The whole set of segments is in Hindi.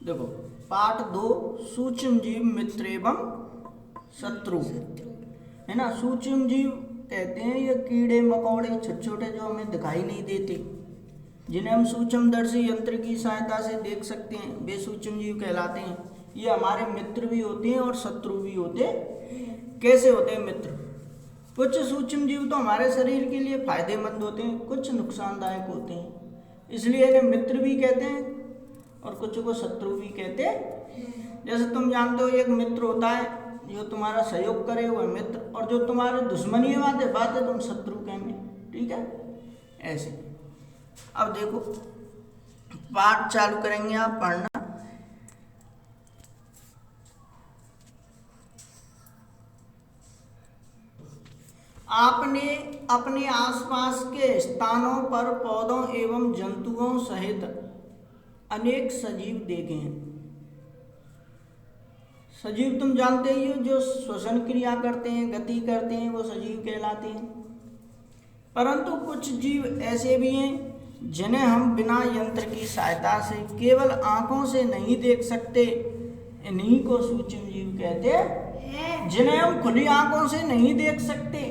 देखो पाठ 2 सूक्ष्म जीव मित्र एवं शत्रु, है ना। सूक्ष्म जीव कहते हैं ये कीड़े मकोड़े छोटे छोटे जो हमें दिखाई नहीं देते, जिन्हें हम सूक्ष्मदर्शी यंत्र की सहायता से देख सकते हैं, वे सूक्ष्म जीव कहलाते हैं। ये हमारे मित्र भी होते हैं और शत्रु भी होते हैं। कैसे होते हैं मित्र? कुछ सूक्ष्म जीव तो हमारे शरीर के लिए फायदेमंद होते हैं, कुछ नुकसानदायक होते हैं, इसलिए इन्हें मित्र भी कहते हैं और कुछ को शत्रु भी कहते हैं। जैसे तुम जानते हो एक मित्र होता है जो तुम्हारा सहयोग करे हुए मित्र, और जो तुम्हारे दुश्मनी बात है तुम शत्रु कहेंगे, ठीक है। ऐसे अब देखो पाठ चालू करेंगे, आप पढ़ना। आपने अपने आसपास के स्थानों पर पौधों एवं जंतुओं सहित अनेक सजीव देखे हैं। सजीव तुम जानते ही हो, जो श्वसन क्रिया करते हैं, गति करते हैं, वो सजीव कहलाते हैं। परंतु कुछ जीव ऐसे भी हैं जिन्हें हम बिना यंत्र की सहायता से केवल आंखों से नहीं देख सकते, इन्हीं को सूक्ष्म जीव कहते हैं। जिन्हें हम खुली आंखों से नहीं देख सकते,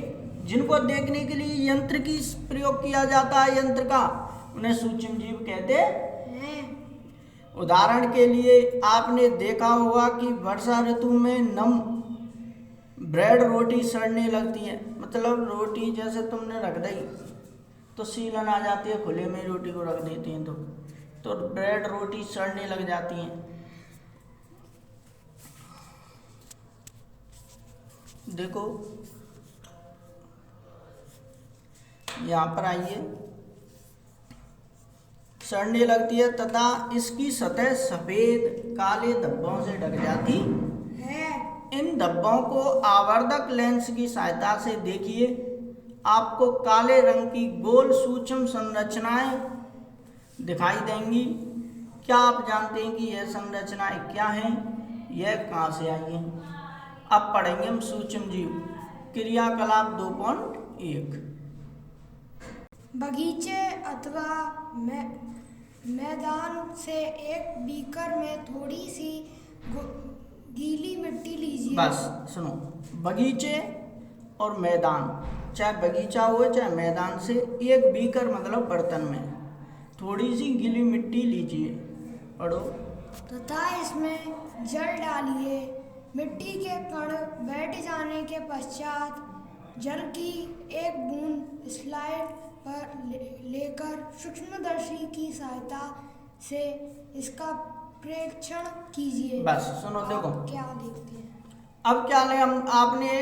जिनको देखने के लिए यंत्र की प्रयोग किया जाता है, यंत्र का, उन्हें सूक्ष्म जीव कहते हैं। उदाहरण के लिए आपने देखा होगा कि वर्षा ऋतु में नम ब्रेड रोटी सड़ने लगती है। मतलब रोटी जैसे तुमने रख दी तो सीलन आ जाती है, खुले में रोटी को रख देते हैं तो ब्रेड रोटी सड़ने लग जाती हैं। देखो यहाँ पर आइए, सड़ने लगती है तथा इसकी सतह सफेद काले धब्बों से ढक जाती है। इन धब्बों को आवर्धक लेंस की सहायता से देखिए, आपको काले रंग की गोल सूक्ष्म संरचनाएं दिखाई देंगी। क्या आप जानते हैं कि यह संरचनाएं क्या हैं? यह कहाँ से आई हैं? अब पढ़ेंगे हम सूक्ष्म जीव क्रियाकलाप 2.1। बगीचे अथवा मैदान से एक बीकर में थोड़ी सी गीली मिट्टी लीजिए। बस सुनो, बगीचे और मैदान, चाहे बगीचा हो चाहे मैदान से एक बीकर मतलब बर्तन में थोड़ी सी गीली मिट्टी लीजिए। पढ़ो। तथा इसमें जल डालिए। मिट्टी के कण बैठ जाने के पश्चात जल की एक बूंद स्लाइड पर लेकर सूक्ष्मदर्शी की सहायता से इसका प्रेक्षण कीजिए। बस सुनो, देखो क्या देखते हैं। अब क्या ले, हम आपने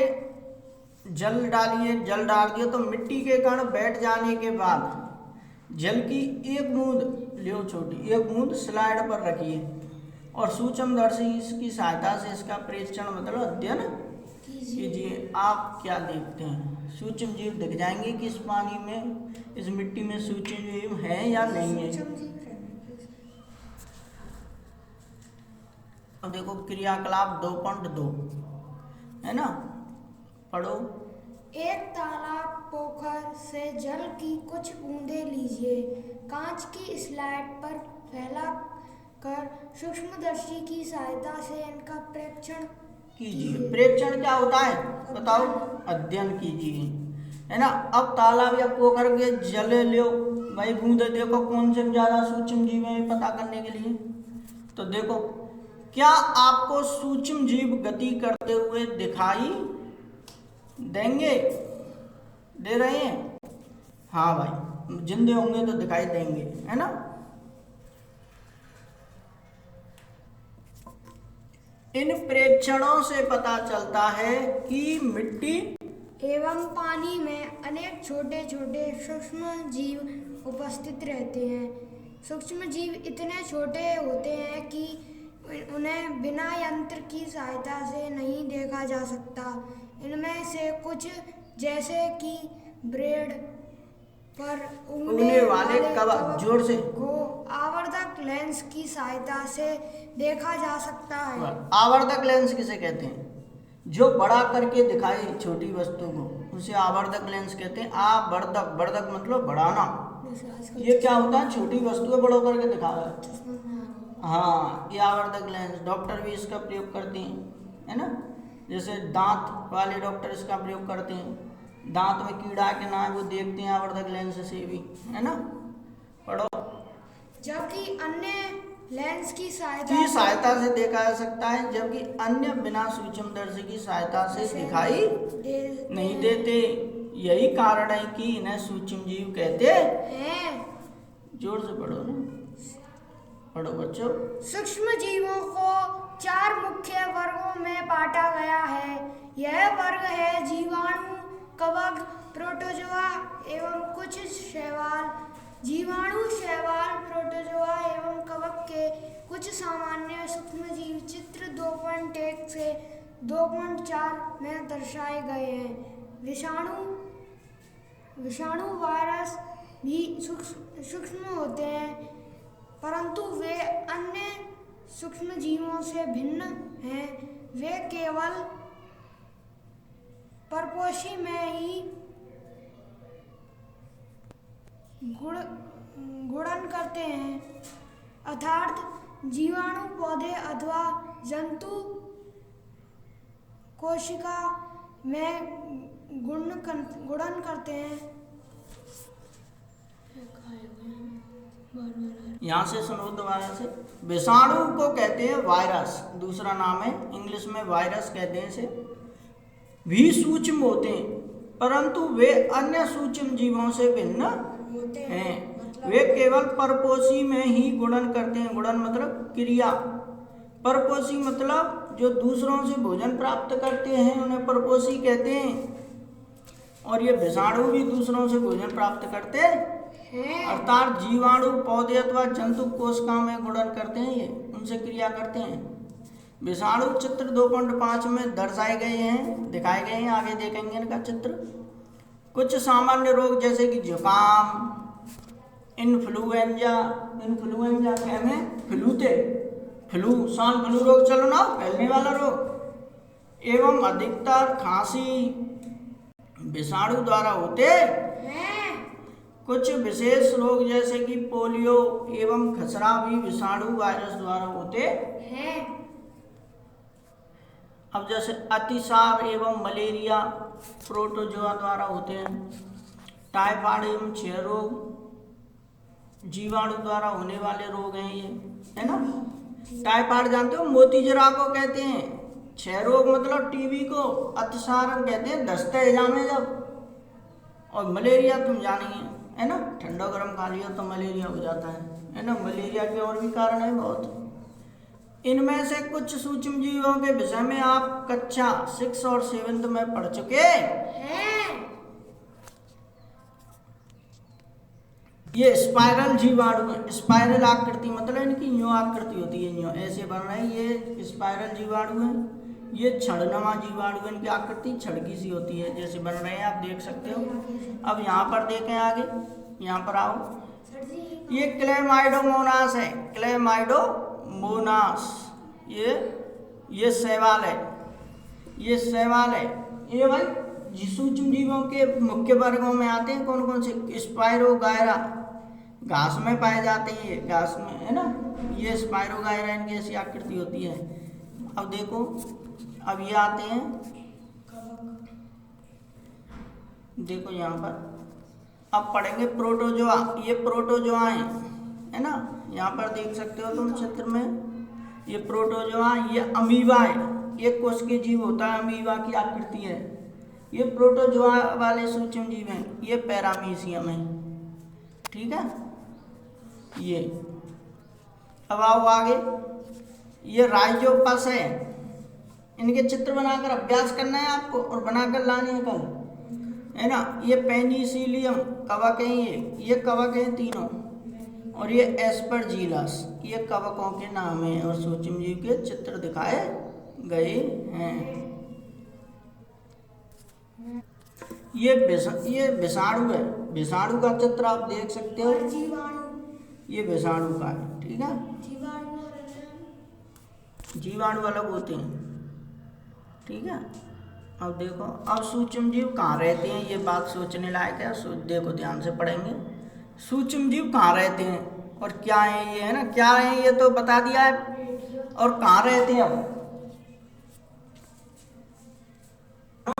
जल डालिए, जल डाल दिया तो मिट्टी के कण बैठ जाने के बाद जल की एक बूंद लियो, छोटी एक बूंद स्लाइड पर रखिए और सूक्ष्मदर्शी की सहायता से इसका प्रेक्षण मतलब अध्ययन कीजिए। आप क्या देखते हैं? सूक्ष्म जीव दिख जाएंगे कि इस पानी में, इस मिट्टी में सूक्ष्म जीव है या नहीं है। अब देखो क्रियाकलाप 2.2, है ना। पढ़ो। एक तालाब पोखर से जल की कुछ बूंदें लीजिए, कांच की स्लाइड पर फैला कर सूक्ष्मदर्शी की सहायता से इनका प्रेक्षण कीजिए। प्रेक्षण क्या होता है बताओ? अध्ययन कीजिए, है ना। अब तालाब या पोखर के जल लो, भाई बूंदे देखो कौन से ज्यादा सूक्ष्म जीव है पता करने के लिए। तो देखो, क्या आपको सूक्ष्म जीव गति करते हुए दिखाई देंगे? दे रहे हैं? हाँ भाई, जिंदे होंगे तो दिखाई देंगे, है ना। इन प्रेक्षणों से पता चलता है कि मिट्टी एवं पानी में अनेक छोटे छोटे सूक्ष्म जीव उपस्थित रहते हैं। सूक्ष्म जीव इतने छोटे होते हैं कि उन्हें बिना यंत्र की सहायता से नहीं देखा जा सकता। इनमें से कुछ जैसे कि ब्रेड पर उगने वाले कवक जोर से को आवर्धक लेंस की सहायता से देखा जा सकता है। आवर्धक लेंस किसे कहते हैं? जो बड़ा करके दिखाए छोटी वस्तु को, उसे आवर्धक लेंस कहते हैं। आवर्धक, वर्धक मतलब बढ़ाना। ये क्या होता है? छोटी वस्तु को बड़ा करके दिखावा है। हाँ, ये आवर्धक लेंस, डॉक्टर भी इसका प्रयोग करते हैं, है ना। जैसे दांत वाले डॉक्टर इसका प्रयोग करते हैं, दांत में कीड़ा के ना वो देखते हैं आवर्धक लेंस से भी, है ना। पढ़ो। जबकि अन्य लेंस की सहायता सहायता से देखा जा सकता है, जबकि अन्य बिना सूक्ष्मदर्शी की सहायता से दिखाई नहीं देते। यही कारण है कि इन्हें सूक्ष्मजीव कहते हैं। जोर से पढ़ो ना, पढ़ो बच्चों। सूक्ष्म जीवों को 4 मुख्य वर्गों में बांटा गया है। यह वर्ग है जीवाणु, कवक, प्रोटोजोआ एवं कुछ शैवाल। जीवाणु, शैवाल, प्रोटोजोआ एवं कवक के कुछ सामान्य सूक्ष्मजीव चित्र 2.1 से 2.4 में दर्शाए गए हैं। विषाणु वायरस भी सूक्ष्म होते हैं, परंतु वे अन्य सूक्ष्म जीवों से भिन्न हैं। वे केवल परपोषी में ही गुणन करते हैं, अर्थात जीवाणु पौधे अथवा जंतु कोशिका में गुणन करते हैं। यहाँ से सुनो दोबारा से। विषाणु को कहते हैं वायरस, दूसरा नाम है इंग्लिश में वायरस कहते हैं इसे। भी सूक्ष्म होते हैं, परंतु वे अन्य सूक्ष्म जीवों से भिन्न हैं। वे केवल परपोषी में ही गुणन करते हैं। गुणन मतलब क्रिया, परपोषी मतलब जो दूसरों से भोजन प्राप्त करते हैं उन्हें परपोषी कहते हैं। और ये विषाणु भी दूसरों से भोजन प्राप्त करते हैं, अर्थात जीवाणु पौधे अथवा जंतु कोशिका में गुणन करते हैं, ये उनसे क्रिया करते हैं। विषाणु चित्र 2.5 में दर्शाए गए हैं, दिखाए गए हैं, आगे देखेंगे इनका चित्र। कुछ सामान्य रोग जैसे कि जुकाम, इन्फ्लुएंजा क्या है, फ्लू, स्वाइन फ्लू रोग चलो ना, फैलने वाला रोग, एवं अधिकतर खांसी विषाणु द्वारा होते हैं। कुछ विशेष रोग जैसे कि पोलियो एवं खसरा भी विषाणु वायरस द्वारा होते हैं। अब जैसे अतिसार एवं मलेरिया प्रोटोजोआ द्वारा होते हैं। टाइफाइड एवं क्षय रोग जीवाणु द्वारा होने वाले रोग हैं ये, है ना। टाइफाइड जानते हो, मोतीजरा को कहते हैं। क्षय रोग मतलब टीबी को, अतिसार हम कहते हैं दस्त एजाम है जब, और मलेरिया तुम जानेंगे, है ना, ठंडा गर्म खा लिया तो मलेरिया हो जाता है ना। मलेरिया के और भी कारण है बहुत। इनमें से कुछ सूक्ष्म जीवों के विषय में आप कक्षा 6 और 7 में पढ़ चुके हैं। ये स्पाइरल जीवाणु है। स्पाइरल आकृति मतलब इनकी यूं आकृति होती है, यूं ऐसे बन रहे हैं, ये स्पाइरल जीवाणु है। ये छड़नमा जीवाणु, इनकी आकृति छड़की सी होती है, जैसे बन रहे हैं, आप देख सकते हो। अब यहाँ पर देखें आगे, यहाँ पर आओ। ये क्लेमाइडोमोनास है, क्लेमाइडोमोनास, ये शैवाल है, ये शैवाल है। ये भाई सूक्ष्म जीवों के मुख्य वर्गों में आते हैं। कौन कौन से? स्पाइरोगायरा, घास में पाए जाते हैं, ये घास में, है ना। ये स्पाइरोगायरा, इनकी ऐसी आकृति होती है। अब देखो, अब ये आते हैं, देखो यहाँ पर अब पढ़ेंगे प्रोटोजोआ। ये प्रोटोजोआ है ना, यहाँ पर देख सकते हो तुम चित्र में। ये प्रोटोजोआ, ये अमीबा है, ये कोशिकीय जीव होता है, अमीबा की आकृति है। ये प्रोटोजोआ वाले सूक्ष्म जीव हैं। ये पैरामीशियम है, ठीक है। ये अब आओ आगे, ये राइजोपस है। इनके चित्र बनाकर अभ्यास करना है आपको और बनाकर लाने हैं कल, है ना। ये पेनिसिलियम कवक है, ये कवक है तीनों। और ये एस्परजीलस, ये कवकों के नाम हैं और सूक्ष्म जीव के चित्र दिखाए गए हैं। ये विषाणु है, विषाणु का चित्र आप देख सकते हो। ये विषाणु का है, ठीक है। जीवाणु अलग होते हैं, ठीक है। अब देखो, अब सूक्ष्म जीव कहाँ रहते हैं, ये बात सोचने लायक है। देखो ध्यान से पढ़ेंगे। सूक्ष्म जीव कहाँ रहते हैं? और क्या है ये, है ना, क्या है ये तो बता दिया है। और कहाँ रहते हैं अब,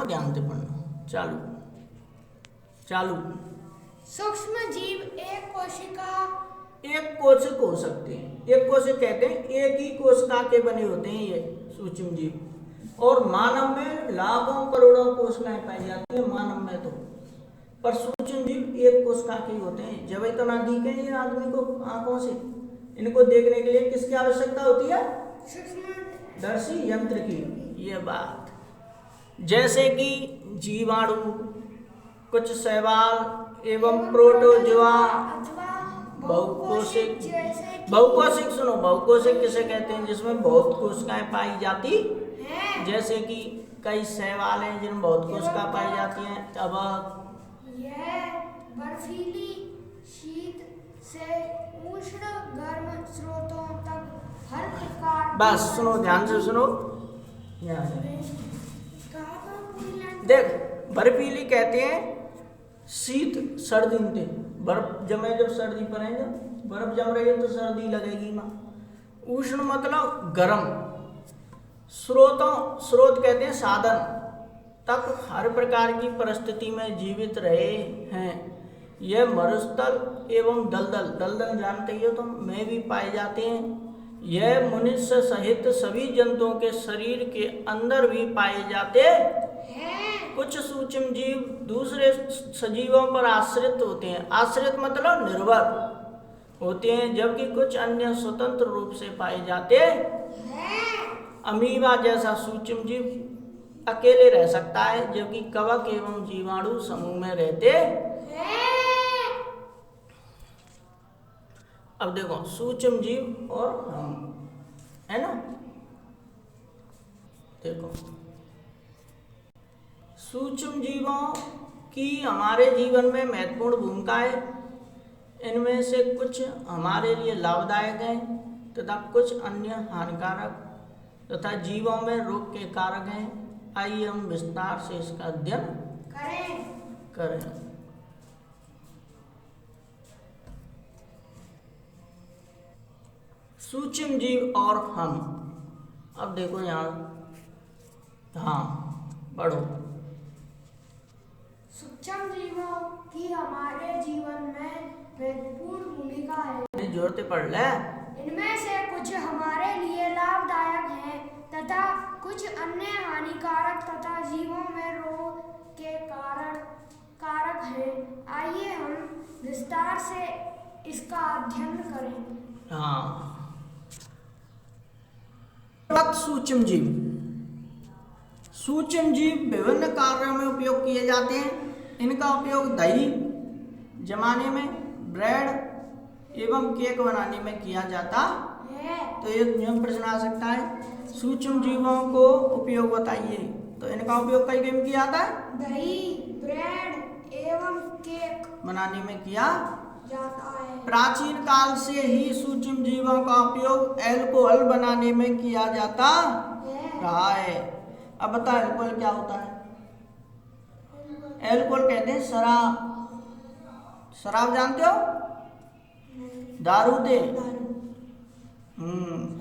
ध्यान से पढ़ना। चालू चालू। सूक्ष्म जीव एक कोशिक हो सकते हैं। एक कोशिक कहते हैं एक ही कोशिका के बने होते हैं ये सूक्ष्म जीव। और मानव में लाखों करोड़ों कोशिकाएं पाई जाती है, मानव में तो, पर सूक्ष्म जीव एक कोशिका के होते हैं। जब तो ना दिखे ये आदमी को आंखों से, इनको देखने के लिए किसकी आवश्यकता होती है, सूक्ष्मदर्शी यंत्र की। ये बात जैसे कि जीवाणु, कुछ शैवाल एवं प्रोटोजोआ, बहुकोशिक। बहुकोशिक सुनो, बहुकोशिक किसे कहते हैं, जिसमें बहुत कोशिकाएं पाई जाती, जैसे कि कई शैवाल हैं जिनमें बहुत कोशिका पाई जाती हैं। अब यह बर्फीली शीत से उष्ण गर्म स्रोतों तक हर प्रकार। बस सुनो, ध्यान से सुनो। देख, बर्फीली कहते हैं शीत, सर्दी में बर्फ जमे, जब सर्दी पड़े, जब बर्फ जम रही है तो सर्दी लगेगी ना। उष्ण मतलब गर्म। स्रोत कहते हैं साधन, तक हर प्रकार की परिस्थिति में जीवित रहे हैं। यह मरुस्थल एवं दलदल जानते ही हो तुम, में भी पाए जाते हैं। यह मनुष्य सहित सभी जंतुओं के शरीर के अंदर भी पाए जाते हैं। कुछ सूक्ष्म जीव दूसरे सजीवों पर आश्रित होते हैं, आश्रित मतलब निर्भर होते हैं, जबकि कुछ अन्य स्वतंत्र रूप से पाए जाते हैं। अमीबा जैसा सूक्ष्म जीव अकेले रह सकता है, जबकि कवक एवं जीवाणु समूह में रहते हैं। अब देखो सूक्ष्म जीव और हम, है ना, देखो सूक्ष्म जीवों की हमारे जीवन में महत्वपूर्ण भूमिका है। इनमें से कुछ हमारे लिए लाभदायक हैं तथा कुछ अन्य हानिकारक तथा जीवों में रोग के कारक हैं। आइए हम विस्तार से इसका अध्ययन करें। सूक्ष्म जीव और हम। अब देखो यहाँ, हाँ पढ़ो। सूक्ष्म जीवों की हमारे जीवन में महत्वपूर्ण भूमिका है। जोर से पढ़ ले। इनमें से कुछ हमारे लिए लाभदायक हैं तथा कुछ अन्य हानिकारक तथा जीवों में रोग के कारक हैं। आइए हम विस्तार से इसका अध्ययन करें। हाँ, सूक्ष्म जीव। सूक्ष्म जीव विभिन्न कार्यों में उपयोग किए जाते हैं। इनका उपयोग दही जमाने में, ब्रेड एवं केक बनाने में किया जाता है। तो एक नियम प्रश्न आ सकता है, सूक्ष्म जीवों को उपयोग बताइए। तो इनका उपयोग कई में किया जाता है, दही, ब्रेड एवं केक बनाने में किया जाता है। प्राचीन काल से ही सूक्ष्म जीवों का उपयोग अल्कोहल बनाने में किया जाता रहा है। अब बता, अल्कोहल क्या होता है? अल्कोहल कहते हैं शराब। शराब जानते हो? दारू दे।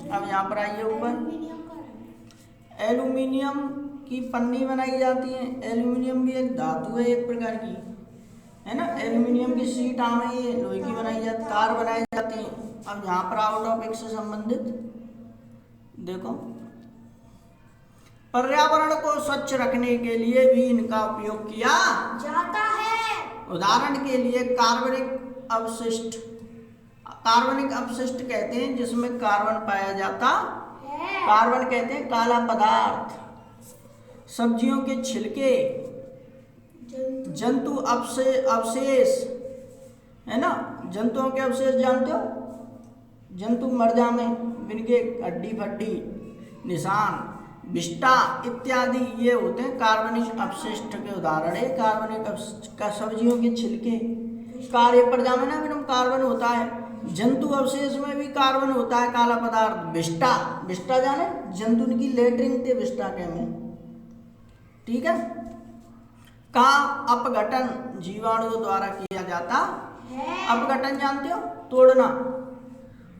अब यहाँ पर आइए ऊपर। एल्यूमिनियम की पन्नी बनाई जाती है। एल्यूमिनियम भी एक धातु है एक प्रकार की, है ना। एल्यूमिनियम की शीट आम ये लोहे की बनाई जाती, तार बनाए जाते हैं। अब यहाँ पर आउट टॉपिक से संबंधित देखो, पर्यावरण को स्वच्छ रखने के लिए भी इनका उपयोग किया जाता है। उदाहरण के लिए कार्बनिक अवशिष्ट। कार्बनिक अवशिष्ट कहते हैं जिसमें कार्बन पाया जाता है। कार्बन कहते हैं काला पदार्थ। सब्जियों के छिलके, जंतु अवशेष, है ना। जंतुओं के अवशेष जानते हो? जंतु मर जाने, जिनके हड्डी फड्डी, निशान, विष्टा इत्यादि, ये होते हैं कार्बनिक अपशिष्ट के उदाहरण है। कार्बनिक अपशिष्ट का सब्जियों के छिलके, कार्य प्रजामना में कार्बन होता है। जंतु अवशेष में भी कार्बन होता है, काला पदार्थ। विष्टा जाने, जंतु की लेटरिन थे विष्टा के में, ठीक है। का अपघटन जीवाणुओं द्वारा किया जाता है। अपघटन जानते हो? तोड़ना।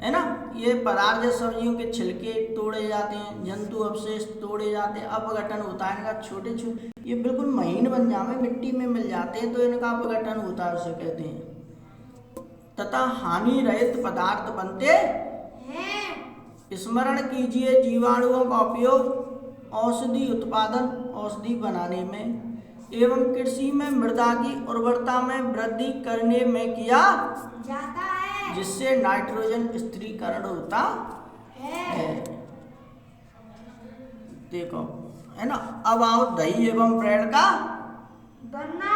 है ना। ये पदार्थ जैसे सब्जियों के छिलके तोड़े जाते हैं, जंतु अवशेष तोड़े जाते हैं, अपघटन होता है इनका। छोटे छोटे ये बिल्कुल महीन बन जाते, मिट्टी में मिल जाते हैं तो इनका अपघटन होता है, उसे कहते हैं। तथा हानि रहित पदार्थ बनते हैं। स्मरण कीजिए, जीवाणुओं का उपयोग औषधि उत्पादन, औषधि बनाने में एवं कृषि में मृदा की उर्वरता में वृद्धि करने में किया जाता है, जिससे नाइट्रोजन स्थिरीकरण होता है। देखो, है ना। अब आओ दही एवं ब्रेड का बनना।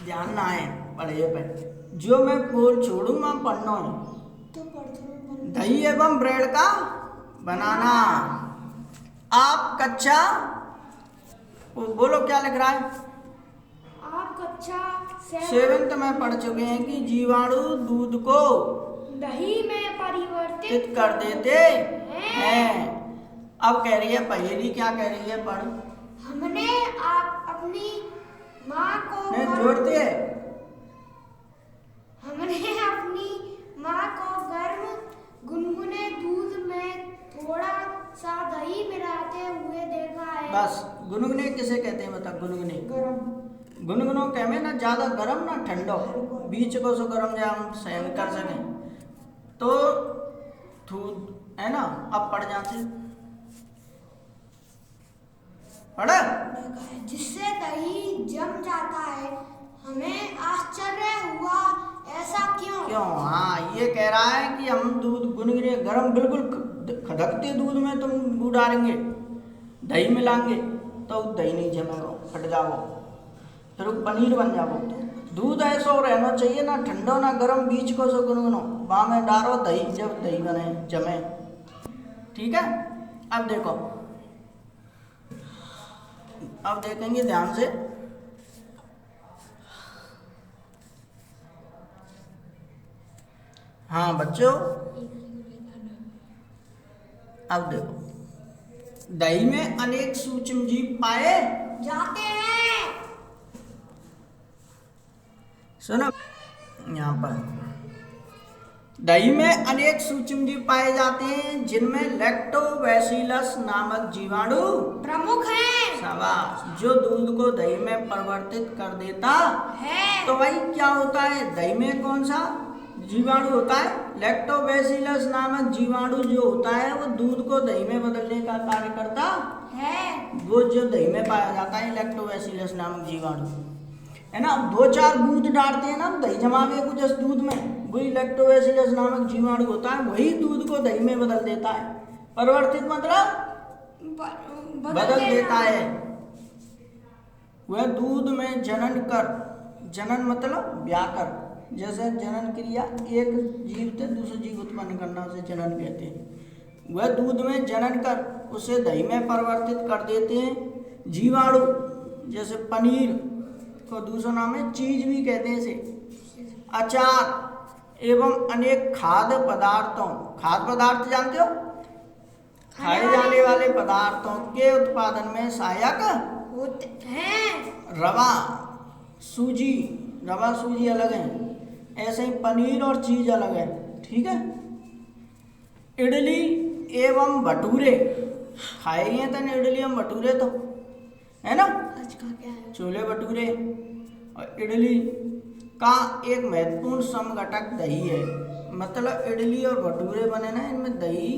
ध्यान ना है पढ़े पे, जो मैं बोल छोड़ूंगा पढ़ना है। तो पढ़ते दही एवं ब्रेड का बनाना। आप कच्चा बोलो क्या लिख रहा है। आप कच्चा सेवंत में पढ़ चुके हैं कि जीवाणु दूध को दही में परिवर्तित कर देते हैं। अब कह रही है पहेली, क्या कह रही है पढ़। हमने आप अपनी माँ को नहीं जोड़ते है। हमने अपनी माँ को गर्म गुनगुने दूध में थोड़ा सा दही मिलाते हुए देखा है। बस गुनगुने किसे कहते हैं बता। गुनगुने गरम गुनगुनो कहते ना ज्यादा गरम ना ठंडो, बीच को सो गरम जा हम सहन कर सकें तो है ना। अब पढ़ जाते पढ़। जिससे दही जम जाता है। हमें आश्चर्य हुआ, ऐसा क्यों? हाँ, ये कह रहा है कि हम दूध गुनगुने गरम बिल्कुल खदकते दूध में तुम गुड़ डालेंगे, दही मिलाएंगे तो दही नहीं जमेगा, फट जाओ, फिर पनीर बन जाओ। दूध ऐसा रहना चाहिए ना ठंडो ना गरम, बीच को सो गुनगुनो, वहाँ में डालो दही, जब दही बने जमे। ठीक है। अब देखो, अब देखेंगे ध्यान से। हाँ बच्चों, अब देखो, दही में अनेक सूक्ष्म जीव पाए जाते हैं। सुनो यहाँ पर, दही में अनेक सूक्ष्म जीव पाए जाते हैं जिनमें लैक्टोबैसिलस नामक जीवाणु प्रमुख है। शाबाश, जो दूध को दही में परिवर्तित कर देता है। तो भाई क्या होता है, दही में कौन सा जीवाणु होता है, लैक्टोबैसिलस नामक जीवाणु जो होता है वो दूध को दही में बदलने का कार्य करता है। वो जो दही में पाया जाता है लैक्टोबैसिलस नामक जीवाणु, है ना। 2-4 दूध डालते हैं ना दही जमावे को जिस दूध में, वही लैक्टोबैसिलस नामक जीवाणु होता है, वही दूध को दही में बदल देता है। परिवर्तित मतलब बदल देता है। वह दूध में जनन कर, जनन मतलब ब्याह कर, जैसे जनन क्रिया एक जीव से दूसरे जीव उत्पन्न करना उसे जनन कहते हैं। वह दूध में जनन कर उसे दही में परिवर्तित कर देते हैं। जीवाणु जैसे पनीर को दूसरा नाम है चीज भी कहते हैं इसे, अचार एवं अनेक खाद्य पदार्थों, खाद्य पदार्थ जानते हो, खाए जाने वाले पदार्थों के उत्पादन में सहायक होते हैं। रवा सूजी, रवा सूजी अलग है, ऐसे ही पनीर और चीज अलग है। ठीक है। इडली एवं भटूरे खाएंगे तो इडली एवं भटूरे तो, है ना। आज का क्या है? छोले भटूरे और इडली का एक महत्वपूर्ण समघटक दही है। मतलब इडली और भटूरे बने ना, इनमें दही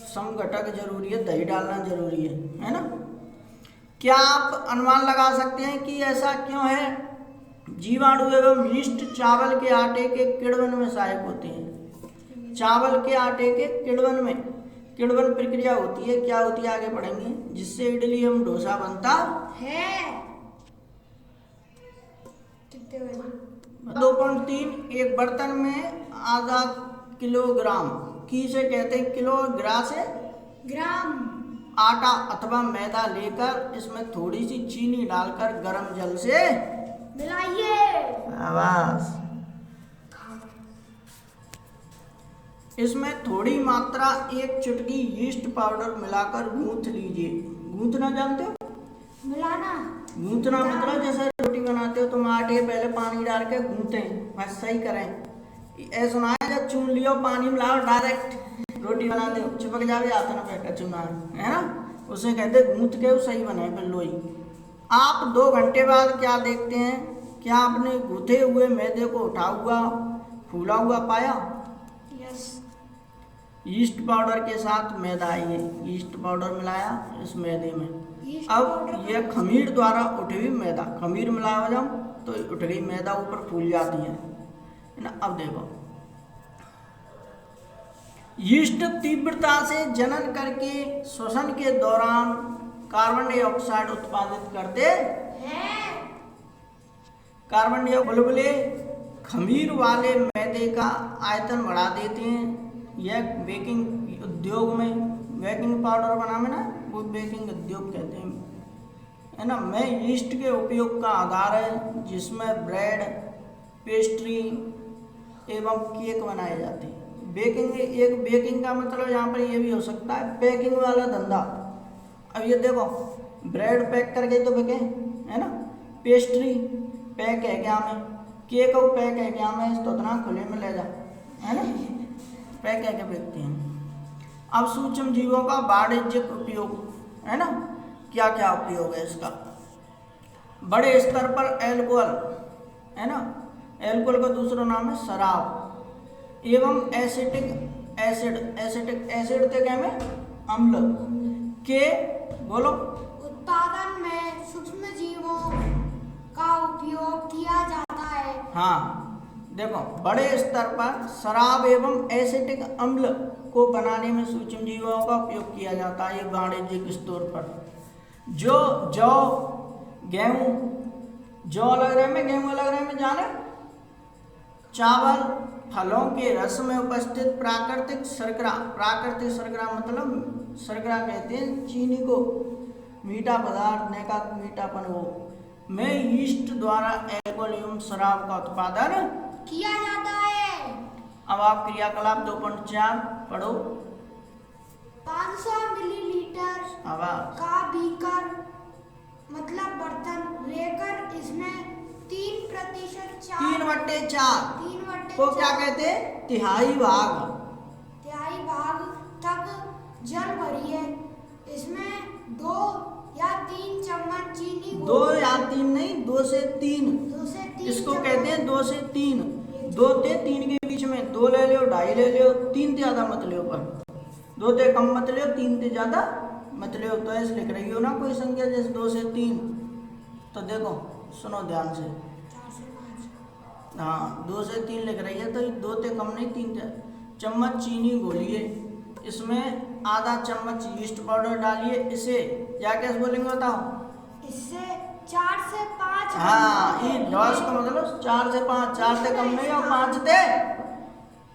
समघटक जरूरी है, दही डालना जरूरी है ना। क्या आप अनुमान लगा सकते हैं कि ऐसा क्यों है। जीवाणु एवं यीस्ट चावल के आटे के किण्वन में सहायक होते हैं। चावल के आटे के किण्वन में किण्वन प्रक्रिया होती है, क्या होती है आगे पढ़ेंगे, जिससे इडली एवं डोसा बनता है। कितने बजे? 2.3 एक बर्तन में आधा किलोग्राम की से कहते हैं, किलोग्राम से ग्राम आटा अथवा मैदा लेकर इसमें थोड़ी सी चीनी डालकर गर्म जल से मिलाइए। आवाज, इसमें थोड़ी मात्रा एक चुटकी यीस्ट पाउडर मिलाकर गूंथ लीजिए। गूंथना जानते हो, मिलाना। गूंथना मतलब जैसे रोटी बनाते हो तुम, आटे पहले पानी डाल के गूंथे, बस सही करें, ऐसा ना है जब चून लियो पानी मिलाओ डायरेक्ट रोटी बना दो, चिपक जावे हाथ में बैठा चुना है ना, उसे कहते गूंथ के सही बने फिर लोई। आप 2 घंटे बाद क्या देखते हैं, क्या आपने गूंथे हुए मैदे को उठा हुआ फूला हुआ पाया? यस। ईस्ट पाउडर के साथ मैदा है, ईस्ट पाउडर मिलाया इस मैदे में। ईस्ट अब पाउडर यह खमीर द्वारा उठी हुई मैदा, खमीर मिलाया जब तो उठ गई मैदा, ऊपर फूल जाती है ना। अब देखो यीस्ट तीव्रता से जनन करके श्वसन के दौरान कार्बन डाइऑक्साइड उत्पादित करते हैं। कार्बन डाइऑक्साइड बुलबुले खमीर वाले मैदे का आयतन बढ़ा देते हैं। यह बेकिंग उद्योग में बेकिंग पाउडर बनाने ना, वो बेकिंग उद्योग कहते हैं, है ना, में यीस्ट के उपयोग का आधार है, जिसमें ब्रेड, पेस्ट्री एवं केक बनाए जाते हैं। बेकिंग का मतलब यहाँ पर ये भी हो सकता है पैकिंग वाला धंधा। अब ये देखो ब्रेड पैक करके तो बिके, है ना, पेस्ट्री पैक है क्या में, केक और पैक है क्या में, तो उतना खुले में ले जा, है ना, पैक है क्या बेचते हैं। अब सूक्ष्म जीवों का वाणिज्यिक उपयोग, है ना, क्या क्या उपयोग है इसका। बड़े स्तर पर एल्कोहल, है ना, एल्कोहल का दूसरा नाम है शराब, एवं एसिटिक एसिड तो क्या में अम्ल के बोलो उत्पादन में सूक्ष्म जीवों का उपयोग किया जाता है। हाँ देखो बड़े स्तर पर शराब एवं एसिटिक अम्ल को बनाने में सूक्ष्म जीवों का उपयोग किया जाता है। ये वाणिज्यिक स्तर पर जो जौ गेहूँ, जौ अलग रहे में गेहूँ अलग रहे में जाने, चावल फलों के रस में उपस्थित प्राकृतिक शर्करा मतलब शर्करा कहते हैं चीनी को, मीठा पदार्थ ने का मीठापन वो में यीस्ट द्वारा एल्कोहल एवं शराब का उत्पादन किया जाता है। अब आप क्रियाकलाप 2.4 पढ़ो। 500 मिलीलीटर का बीकर मतलब बर्तन लेकर इसमें 3% 3/4 को क्या कहते हैं, तिहाई भाग तक जल भरिए। इसमें 2 या 3 चम्मच चीनी, 2 या 3 नहीं, 2 से 3 इसको कहते हैं 2 से 3, 2 से 3 के बीच में 2 ले लो, 2.5 ले लो, 3 से ज़्यादा मत लो, पर 2 से कम मत लो, 3 से ज़्यादा मत लो। तो ऐसे लिख रही हो ना कोई संख्या जैसे 2 से 3, तो देखो सुनो ध्यान से, हाँ 2 से 3 लिख रही है तो 2 से कम नहीं, 3 चम्मच चीनी घोलिए, इसमें आधा चम्मच यीस्ट पाउडर डालिए। इसे क्या कैसे बोलेंगे बताओ, इससे 4 से 5 हाँ ये लॉस का मतलब 4 से 5, 4 से कम नहीं और 5 से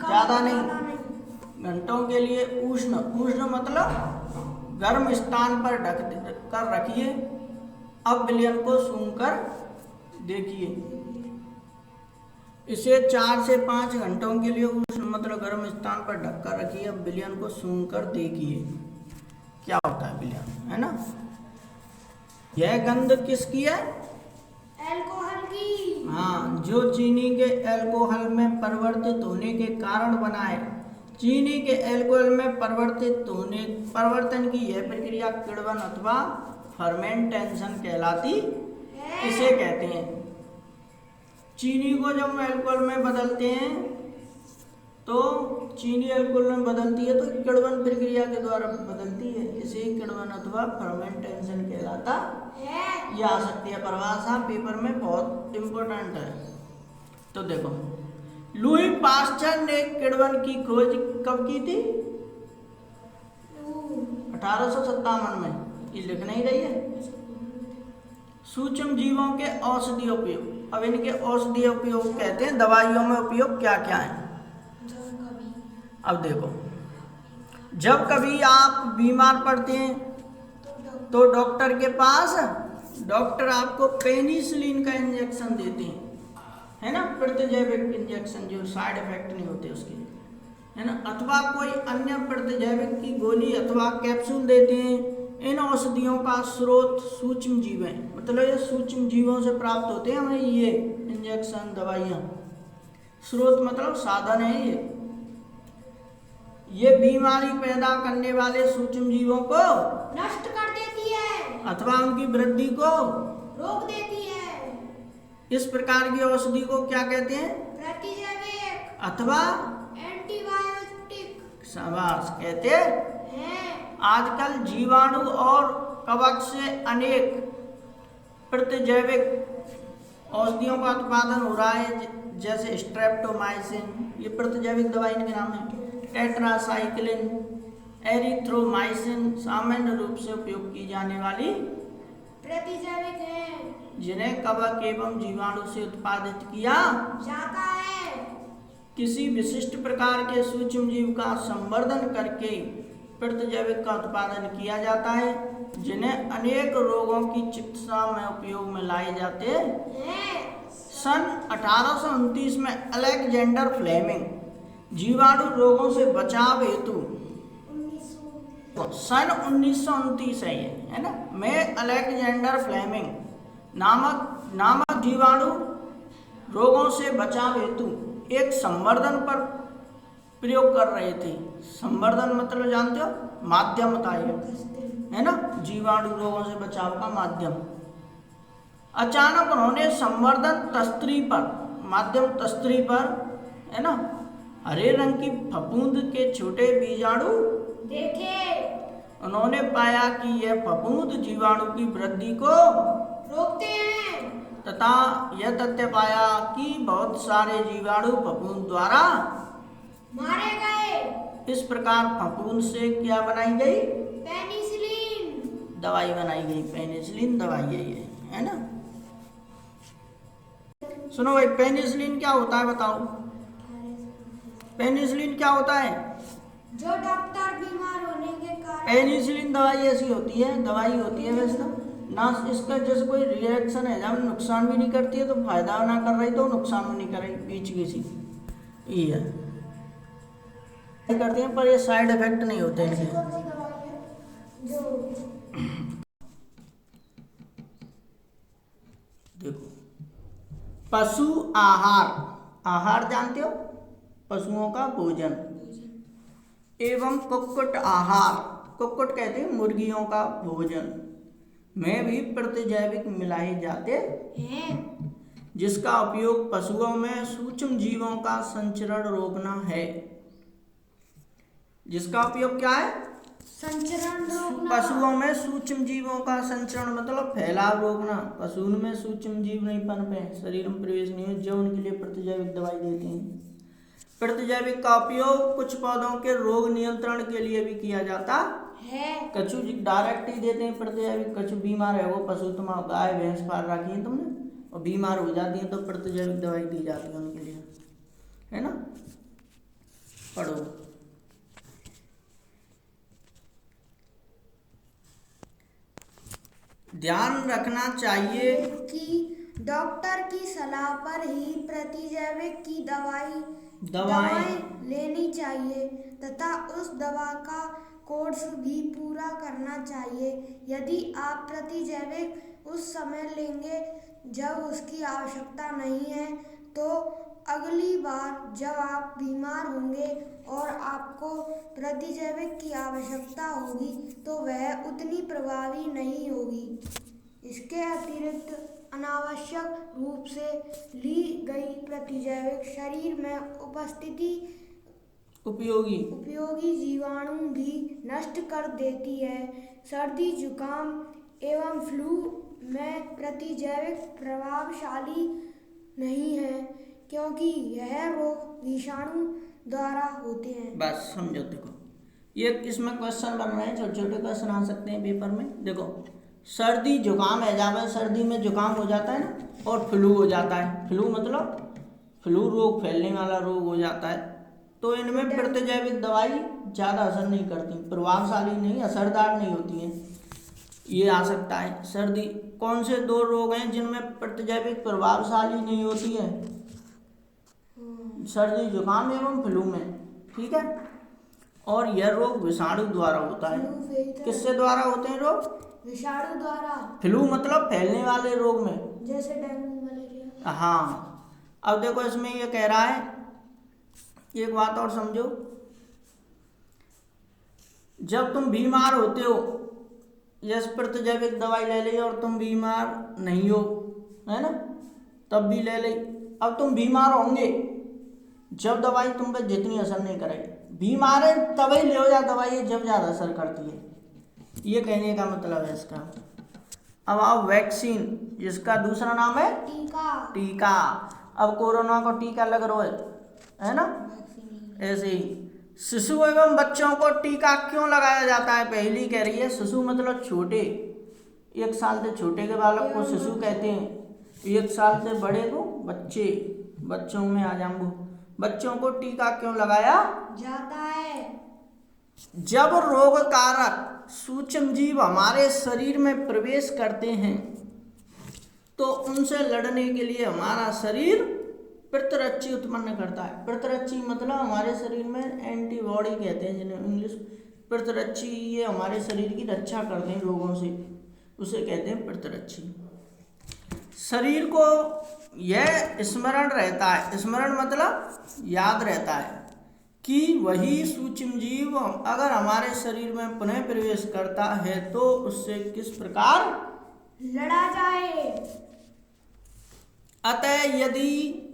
ज़्यादा नहीं घंटों के लिए उष्ण मतलब गर्म स्थान पर ढक कर रखिए। अब विलयन को सूंघ कर देखिए। इसे 4 से 5 घंटों के लिए उष्ण मतलब गर्म स्थान पर ढक कर रखिए। अब विलयन को सूंघ कर देखिए क्या होता है विलयन, है ना। यह गंध किसकी है, अल्कोहल की। हाँ जो चीनी के अल्कोहल में परिवर्तित होने के कारण बना है। चीनी के अल्कोहल में परिवर्तन की यह प्रक्रिया किण्वन अथवा फर्मेंटेशन कहलाती इसे कहते हैं। चीनी को जब अल्कोहल में बदलते हैं तो चीनी अल्कोहल में बदलती है तो किण्वन प्रक्रिया के द्वारा बदलती है, इसे किण्वन अथवा फर्मेंटेशन कहलाता है। ये आ सकती है परिभाषा पेपर में, बहुत इम्पोर्टेंट है। तो देखो लुई पास्चर ने किण्वन की खोज कब की थी, 1857 में, ये लिख नहीं रही है। सूक्ष्म जीवों के औषधीय उपयोग, अब इनके औषधीय उपयोग कहते हैं दवाइयों में उपयोग क्या क्या है। अब देखो जब कभी आप बीमार पड़ते हैं तो डॉक्टर के पास, डॉक्टर आपको पेनिसिलिन का इंजेक्शन देते हैं, है ना, प्रतिजैविक इंजेक्शन जो साइड इफेक्ट नहीं होते उसके, है ना, अथवा कोई अन्य प्रतिजैविक की गोली अथवा कैप्सूल देते हैं। इन औषधियों का स्रोत सूक्ष्म जीव हैं, मतलब ये सूक्ष्म जीवों से प्राप्त होते हैं हमें ये इंजेक्शन दवाइयाँ। स्रोत मतलब साधन है ये बीमारी पैदा करने वाले सूक्ष्म जीवों को नष्ट कर देती है अथवा उनकी वृद्धि को रोक देती है। इस प्रकार की औषधि को क्या कहते हैं? प्रतिजैविक अथवा एंटीबायोटिक शाबाश कहते हैं। आजकल जीवाणु और कवक से अनेक प्रतिजैविक औषधियों का उत्पादन हो रहा है, जैसे स्ट्रेप्टोमाइसिन, ये प्रतिजैविक दवाई के नाम है, टेट्रासाइक्लिन, एरिथ्रोमाइसिन सामान्य रूप से उपयोग की जाने वाली प्रतिजैविक हैं, जिन्हें कवक एवं जीवाणु से उत्पादित किया जाता है। किसी विशिष्ट प्रकार के सूक्ष्म जीव का संवर्धन करके प्रतिजैविक का उत्पादन किया जाता है, जिन्हें अनेक रोगों की चिकित्सा में उपयोग में लाए जाते हैं। सन 1829 में अलेक्जेंडर फ्लेमिंग जीवाणु रोगों से बचाव हेतु सन 1929 है ये, है ना, में अलेक्जेंडर फ्लेमिंग नामक जीवाणु रोगों से बचाव हेतु एक संवर्धन पर प्रयोग कर रहे थे। संवर्धन मतलब जानते हो, माध्यम होता है ना, जीवाणु रोगों से बचाव का माध्यम। अचानक उन्होंने संवर्धन तस्त्री पर, माध्यम तस्त्री पर, है ना, हरे रंग की फफूंद के छोटे बीजाणु देखे। उन्होंने पाया कि यह फफूंद जीवाणु की वृद्धि को रोकते हैं तथा यह तथ्य पाया कि बहुत सारे जीवाणु फफूंद द्वारा मारे गए। इस प्रकार फफूंद से क्या बनाई गई? पेनिसिलिन दवाई बनाई गई। पेनिसिलिन दवाई है ये, है ना। सुनो भाई, पेनिसिलिन क्या होता है बताओ? पेनिसिलिन क्या होता है? जो डॉक्टर बीमार होने के कारण पेनिसिलिन दवाई ऐसी होती है, दवाई होती है वैसे ना, इसका जैसे कोई रिएक्शन है, जब नुकसान भी नहीं करती है तो फायदा ना कर रही तो नुकसान भी नहीं कर रही, बीच किसी ये है करते हैं, पर ये साइड इफेक्ट नहीं होते इनके। देखो, पशु आहार, आहार जानते हो, पशुओं का भोजन, एवं कुक्कुट आहार, कुक्कुट कहते हैं मुर्गियों का भोजन, में भी प्रतिजैविक मिलाए जाते हैं, जिसका उपयोग पशुओं में सूक्ष्म जीवों का संचरण रोकना है। जिसका उपयोग क्या है? संचरण रोकना। पशुओं में सूक्ष्म जीवों का संचरण मतलब फैलाव रोकना। पशु में सूक्ष्म जीव नहीं पनपे, शरीर में प्रवेश नहीं हो, जो उनके लिए प्रतिजैविक दवाई देते हैं। प्रतिजैविक का उपयोग कुछ पौधों के रोग नियंत्रण के लिए भी किया जाता है। कछु डायरेक्ट ही देते हैं प्रतिजैविक। कछु बीमार है, वो पशु, तुम गाय भैंस पाल रखी है तुमने और बीमार हो जाती है तो प्रतिजैविक दवाई दी जाती है उनके लिए, है ना। पढ़ो, ध्यान रखना चाहिए कि डॉक्टर की सलाह पर ही प्रतिजैविक की दवाएं लेनी चाहिए तथा उस दवा का कोर्स भी पूरा करना चाहिए। यदि आप प्रतिजैविक उस समय लेंगे जब उसकी आवश्यकता नहीं है, तो अगली बार जब आप बीमार होंगे और आपको प्रतिजैविक की आवश्यकता होगी तो वह उतनी प्रभावी नहीं होगी। इसके अतिरिक्त अनावश्यक रूप से ली गई प्रतिजैविक शरीर में उपयोगी जीवाणु भी नष्ट कर देती है। सर्दी, जुकाम एवं फ्लू में प्रतिजैविक प्रभावशाली नहीं है, क्योंकि यह रोग विषाणु द्वारा होते हैं। बस समझो, देखो ये इसमें क्वेश्चन बन रहे हैं, छोटे छोटे क्वेश्चन आ सकते हैं पेपर में। देखो, सर्दी जुकाम है, जब सर्दी में जुकाम हो जाता है ना, और फ्लू हो जाता है, फ्लू मतलब फ्लू रोग, फैलने वाला रोग हो जाता है, तो इनमें प्रतिजैविक दवाई ज़्यादा असर नहीं करती, प्रभावशाली नहीं, असरदार नहीं होती है। ये आ सकता है सर्दी। कौन से दो रोग हैं जिनमें प्रतिजैविक प्रभावशाली नहीं होती है? सर्दी, जुकाम एवं फ्लू में, ठीक है। और यह रोग विषाणु द्वारा होता है। किससे द्वारा होते हैं रोग? विषाणु द्वारा। फ्लू मतलब फैलने वाले रोग में, जैसे डेंगू, मलेरिया। हाँ, अब देखो इसमें ये कह रहा है, एक बात और समझो, जब तुम बीमार होते हो, जैसे प्रतिजैविक दवाई ले ली और तुम बीमार नहीं हो, है ना, तब भी ले ली। अब तुम बीमार होंगे जब दवाई तुम पे जितनी असर नहीं करेगी, बीमार है तभी ले जा दवाई जब ज़्यादा असर करती है, ये कहने का मतलब है इसका। अब आओ वैक्सीन, जिसका दूसरा नाम है टीका। अब कोरोना को टीका लग रहा है ना, ऐसे ही शिशु एवं बच्चों को टीका क्यों लगाया जाता है? पहली कह रही है शिशु मतलब छोटे, 1 साल से छोटे के बालक को शिशु कहते हैं, 1 साल से बड़े को बच्चे, बच्चों में आ जाऊंगा। बच्चों को टीका क्यों लगाया जाता है? जब रोग कारक सूक्ष्म जीव हमारे शरीर में प्रवेश करते हैं तो उनसे लड़ने के लिए हमारा शरीर प्रतिरक्षी उत्पन्न करता है। प्रतिरक्षी मतलब हमारे शरीर में एंटीबॉडी कहते हैं जिन्हें इंग्लिश, प्रतिरक्षी, ये हमारे शरीर की रक्षा करते हैं रोगों से, उसे कहते हैं प्रतिरक्षी। शरीर को यह स्मरण रहता है, स्मरण मतलब याद रहता है कि वही सूक्ष्म जीव अगर हमारे शरीर में पुनः प्रवेश करता है तो उससे किस प्रकार लड़ा जाए। अतः यदि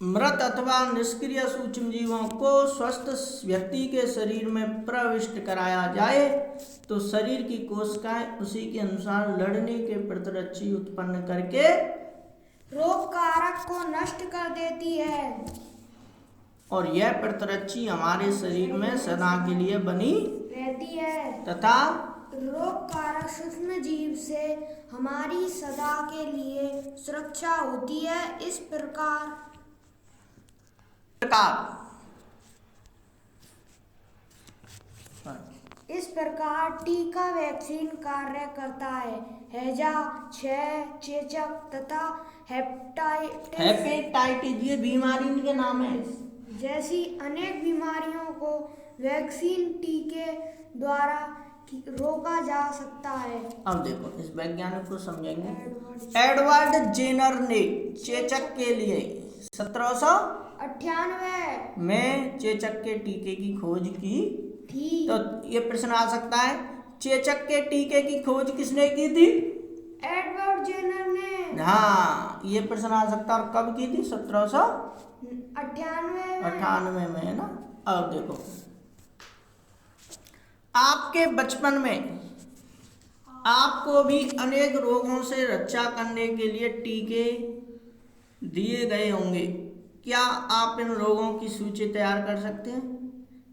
मृत अथवा निष्क्रिय सूक्ष्म जीवों को स्वस्थ व्यक्ति के शरीर में प्रविष्ट कराया जाए तो शरीर की कोशिकाएं उसी के अनुसार लड़ने के प्रतिरक्षी उत्पन्न करके रोग कारक को नष्ट कर देती है और यह प्रतिरक्षी हमारे शरीर में सदा के लिए बनी रहती है तथा रोग कारक सूक्ष्म जीव से हमारी सदा के लिए सुरक्षा होती है। इस प्रकार टीका वैक्सीन कार्य करता है। हैजा, क्षय, चेचक तथा हेपेटाइटिस ये बीमारी इनके नाम है। जैसी अनेक बीमारियों को वैक्सीन टीके द्वारा रोका जा सकता है। अब देखो इस वैज्ञानिक को समझेंगे। एडवर्ड जेनर ने चेचक के लिए 1798 में चेचक के टीके की खोज की थी। तो ये प्रश्न आ सकता है, चेचक के टीके की खोज किसने की थी? एडवर्ड जेनर ने। हाँ, ये प्रश्न आ सकता है। और कब की थी? 1798 में, है ना। अब देखो, आपके बचपन में आपको भी अनेक रोगों से रक्षा करने के लिए टीके दिए गए होंगे। क्या आप इन रोगों की सूची तैयार कर सकते हैं?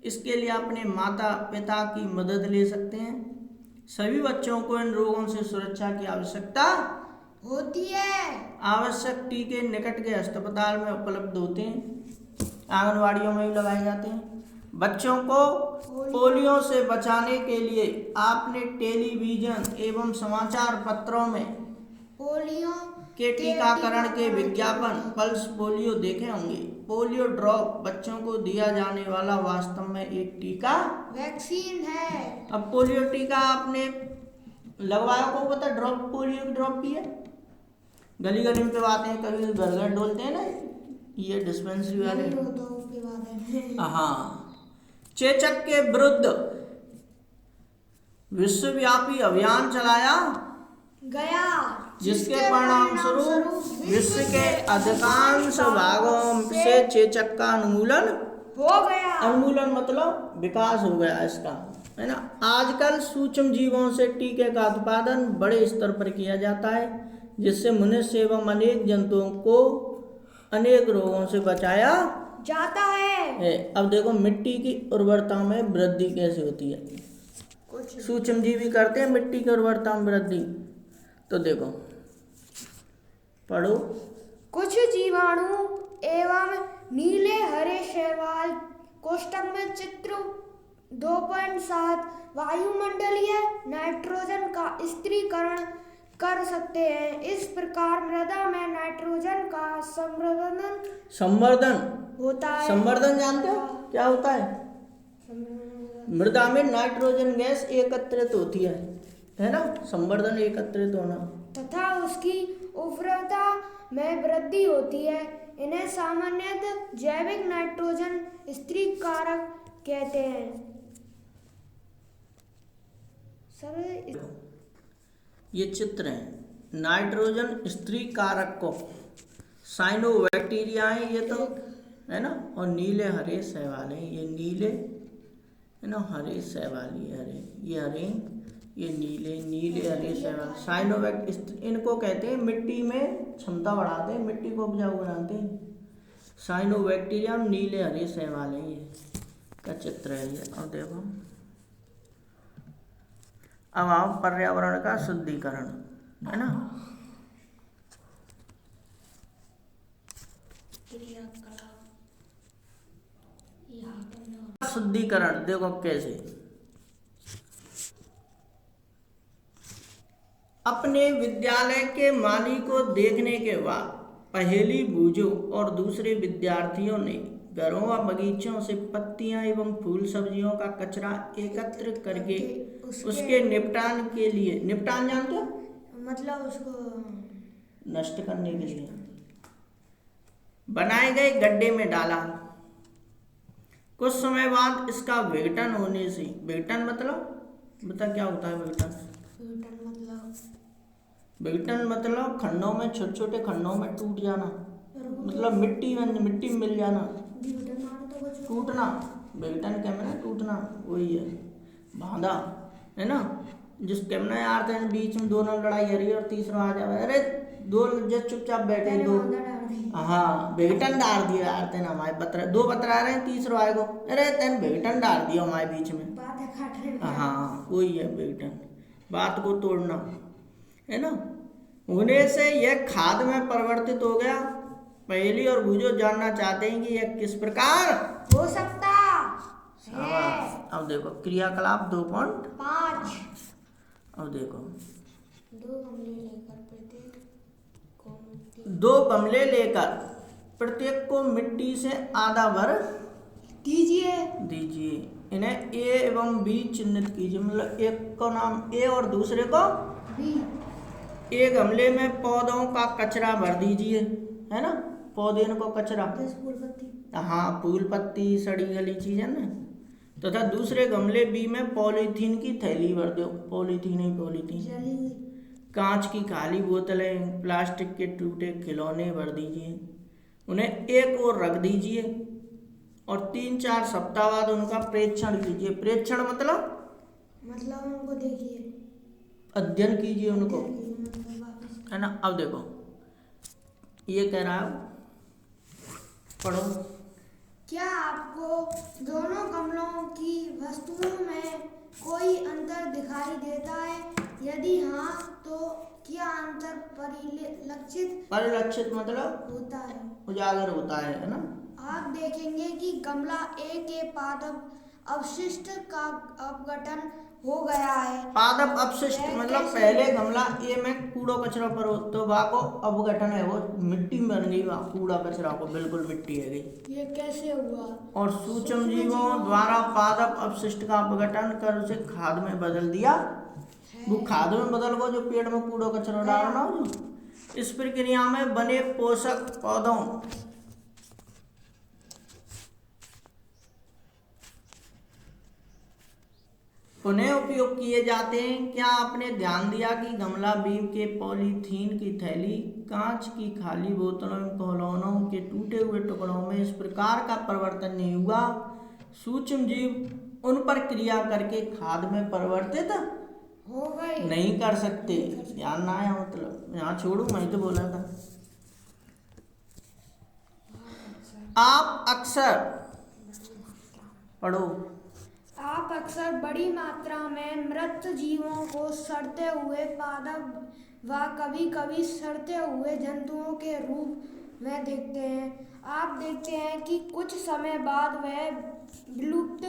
इसके लिए अपने माता पिता की मदद ले सकते हैं। सभी बच्चों को इन रोगों से सुरक्षा की आवश्यकता होती है। आवश्यक टीके निकट के अस्पताल में उपलब्ध होते हैं, आंगनवाड़ियों में भी लगाए जाते हैं। बच्चों को पोलियो से बचाने के लिए आपने टेलीविजन एवं समाचार पत्रों में पोलियो के टीकाकरण के विज्ञापन, पल्स पोलियो देखे होंगे। पोलियो ड्रॉप बच्चों को दिया जाने वाला वास्तव में एक टीका वैक्सीन है। अब पोलियो टीका आपने लगवाया को पता? ड्रॉप, पोलियो की ड्रॉप की है, गली गली में आते हैं, कभी घर घर डोलते हैं ना, ये डिस्पेंसरी वाले। हाँ, चेचक के विरुद्ध विश्वव्यापी अभियान चलाया गया, जिसके परिणाम स्वरूप विश्व के अधिकांश भागों से चेचक का उन्मूलन हो गया। उन्मूलन मतलब विकास हो गया इसका, है ना। आजकल सूक्ष्म जीवों से टीके का उत्पादन बड़े स्तर पर किया जाता है, जिससे मनुष्य एवं अनेक जंतुओं को अनेक रोगों से बचाया जाता है। अब देखो मिट्टी की उर्वरता में वृद्धि कैसे होती है। सूक्ष्म जीवी करते हैं मिट्टी की उर्वरता में वृद्धि। तो देखो, पढ़ो। कुछ जीवाणु एवं नीले हरे शैवाल कोष्ठक में चित्र 2.7 वायुमंडलीय नाइट्रोजन का स्थिरीकरण कर सकते हैं। इस प्रकार मृदा में नाइट्रोजन का संवर्धन होता है। संवर्धन जानते हो क्या होता है? मृदा में नाइट्रोजन गैस एकत्रित होती है ना, संवर्धन एकत्रित होना, तथा उसकी उर्वरता में वृद्धि होती है। इन्हें सामान्यतः जैविक नाइट्रोजन स्थिरीकारक कहते हैं। सर ये चित्र है नाइट्रोजन स्थिरीकारक को साइनोबैक्टीरिया है ये तो, है ना। और नीले हरे शैवाल हैं, ये नीले है ना, हरे शैवाल, ये हरे, ये हरे, ये नीले, नीले हरे शैवाल साइनोबैक्ट, इनको कहते हैं मिट्टी में क्षमता बढ़ाते हैं, मिट्टी को उपजाऊ बनाते हैं। साइनोबैक्टीरिया नीले हरे शैवाल हैं, ये का चित्र है ये। और देखो अब आओ पर्यावरण का शुद्धिकरण, है ना। शुद्धिकरण देखो कैसे, अपने विद्यालय के माली को देखने के बाद पहेली बूझो और दूसरे विद्यार्थियों ने घरों व बगीचों से पत्तियां एवं फूल सब्जियों का कचरा एकत्र करके उसके निपटान के लिए, निपटान जानते हो मतलब उसको नष्ट करने के लिए बनाए गए गड्ढे में डाला। कुछ समय बाद इसका विघटन होने से, विघटन मतलब बता क्या होता है विघटन? विघटन मतलब खंडों में, छोटे छोटे खंडों में टूट जाना, मतलब मिट्टी में मिल जाना, टूटना। विघटन कैमरा टूटना वही है, बांधा है ना। जिस कैमरा यार थे बीच में दोनों लड़ाई हो रही है और तीसरा आ जाए, अरे दो जब चुपचाप बैठे दो, हाँ विघटन डाल दिया यार तेन हमारे बतरा, दो बतरा रहे हैं, तीसरा आएगो अरे तेन विघटन डाल दिया हमारे बीच में, हाँ वही है विघटन, बात को तोड़ना, है ना। होने से यह खाद में परिवर्तित हो गया। पहेली और बूझो जानना चाहते हैं कि यह किस प्रकार हो सकता है। अब देखो क्रियाकलाप 2.5। अब देखो 2 गमले लेकर प्रत्येक को मिट्टी से आधा भर दीजिए। इन्हें ए एवं बी चिन्हित कीजिए, मतलब एक को नाम ए और दूसरे को बी। ए गमले में पौधों का कचरा भर दीजिए, है ना, पौधे को कचरा, हाँ फूल पत्ती सड़ी गली चीज है ना। तथा दूसरे गमले बी में पॉलीथीन की थैली भर दो, पॉलीथीन ही पॉलीथीन, कांच की खाली बोतलें, प्लास्टिक के टूटे खिलौने भर दीजिए। उन्हें एक ओर रख दीजिए और 3-4 सप्ताह बाद उनका प्रेक्षण कीजिए। प्रेक्षण मतलब उनको देखिए, अध्ययन कीजिए उनको, है ना। अब देखो ये कह रहा है, पढ़ो। क्या आपको दोनों गमलों की वस्तुओं में कोई अंतर दिखाई देता है? यदि हाँ तो क्या अंतर परिलक्षित मतलब होता है, उजागर होता है ना। आप देखेंगे कि गमला ए के पादप अवशिष्ट का अपघटन हो गया है। पादप अपशिष्ट मतलब पहले गमला ए में कूड़ा कचरा पर हो तो वहाँ को अपघटन है, वो मिट्टी में बन गई, वहाँ कूड़ा कचरा को बिल्कुल मिट्टी है गई। ये कैसे हुआ? और सूक्ष्म जीवों द्वारा पादप अपशिष्ट का अपघटन कर उसे खाद में बदल दिया। वो खाद में बदल को जो पेड़ में कूड़ा कचरा डालना हो, जो इस प्रक्रिया में बने पोषक पौधों पुनः उपयोग किए जाते हैं। क्या आपने ध्यान दिया कि गमला बी के पॉलीथीन की थैली, कांच की खाली बोतलों में खिलौनों के टूटे हुए टुकड़ों में इस प्रकार का परिवर्तन नहीं हुआ। सूक्ष्म जीव उन पर क्रिया करके खाद में परिवर्तित हो गए नहीं कर सकते। ध्यान ना आया मतलब यहाँ छोड़ू, मैं तो बोला था। आप अक्सर पढ़ो, आप अक्सर बड़ी मात्रा में मृत जीवों को सड़ते हुए पादप व कभी कभी सड़ते हुए जंतुओं के रूप में देखते हैं। आप देखते हैं कि कुछ समय बाद वह विलुप्त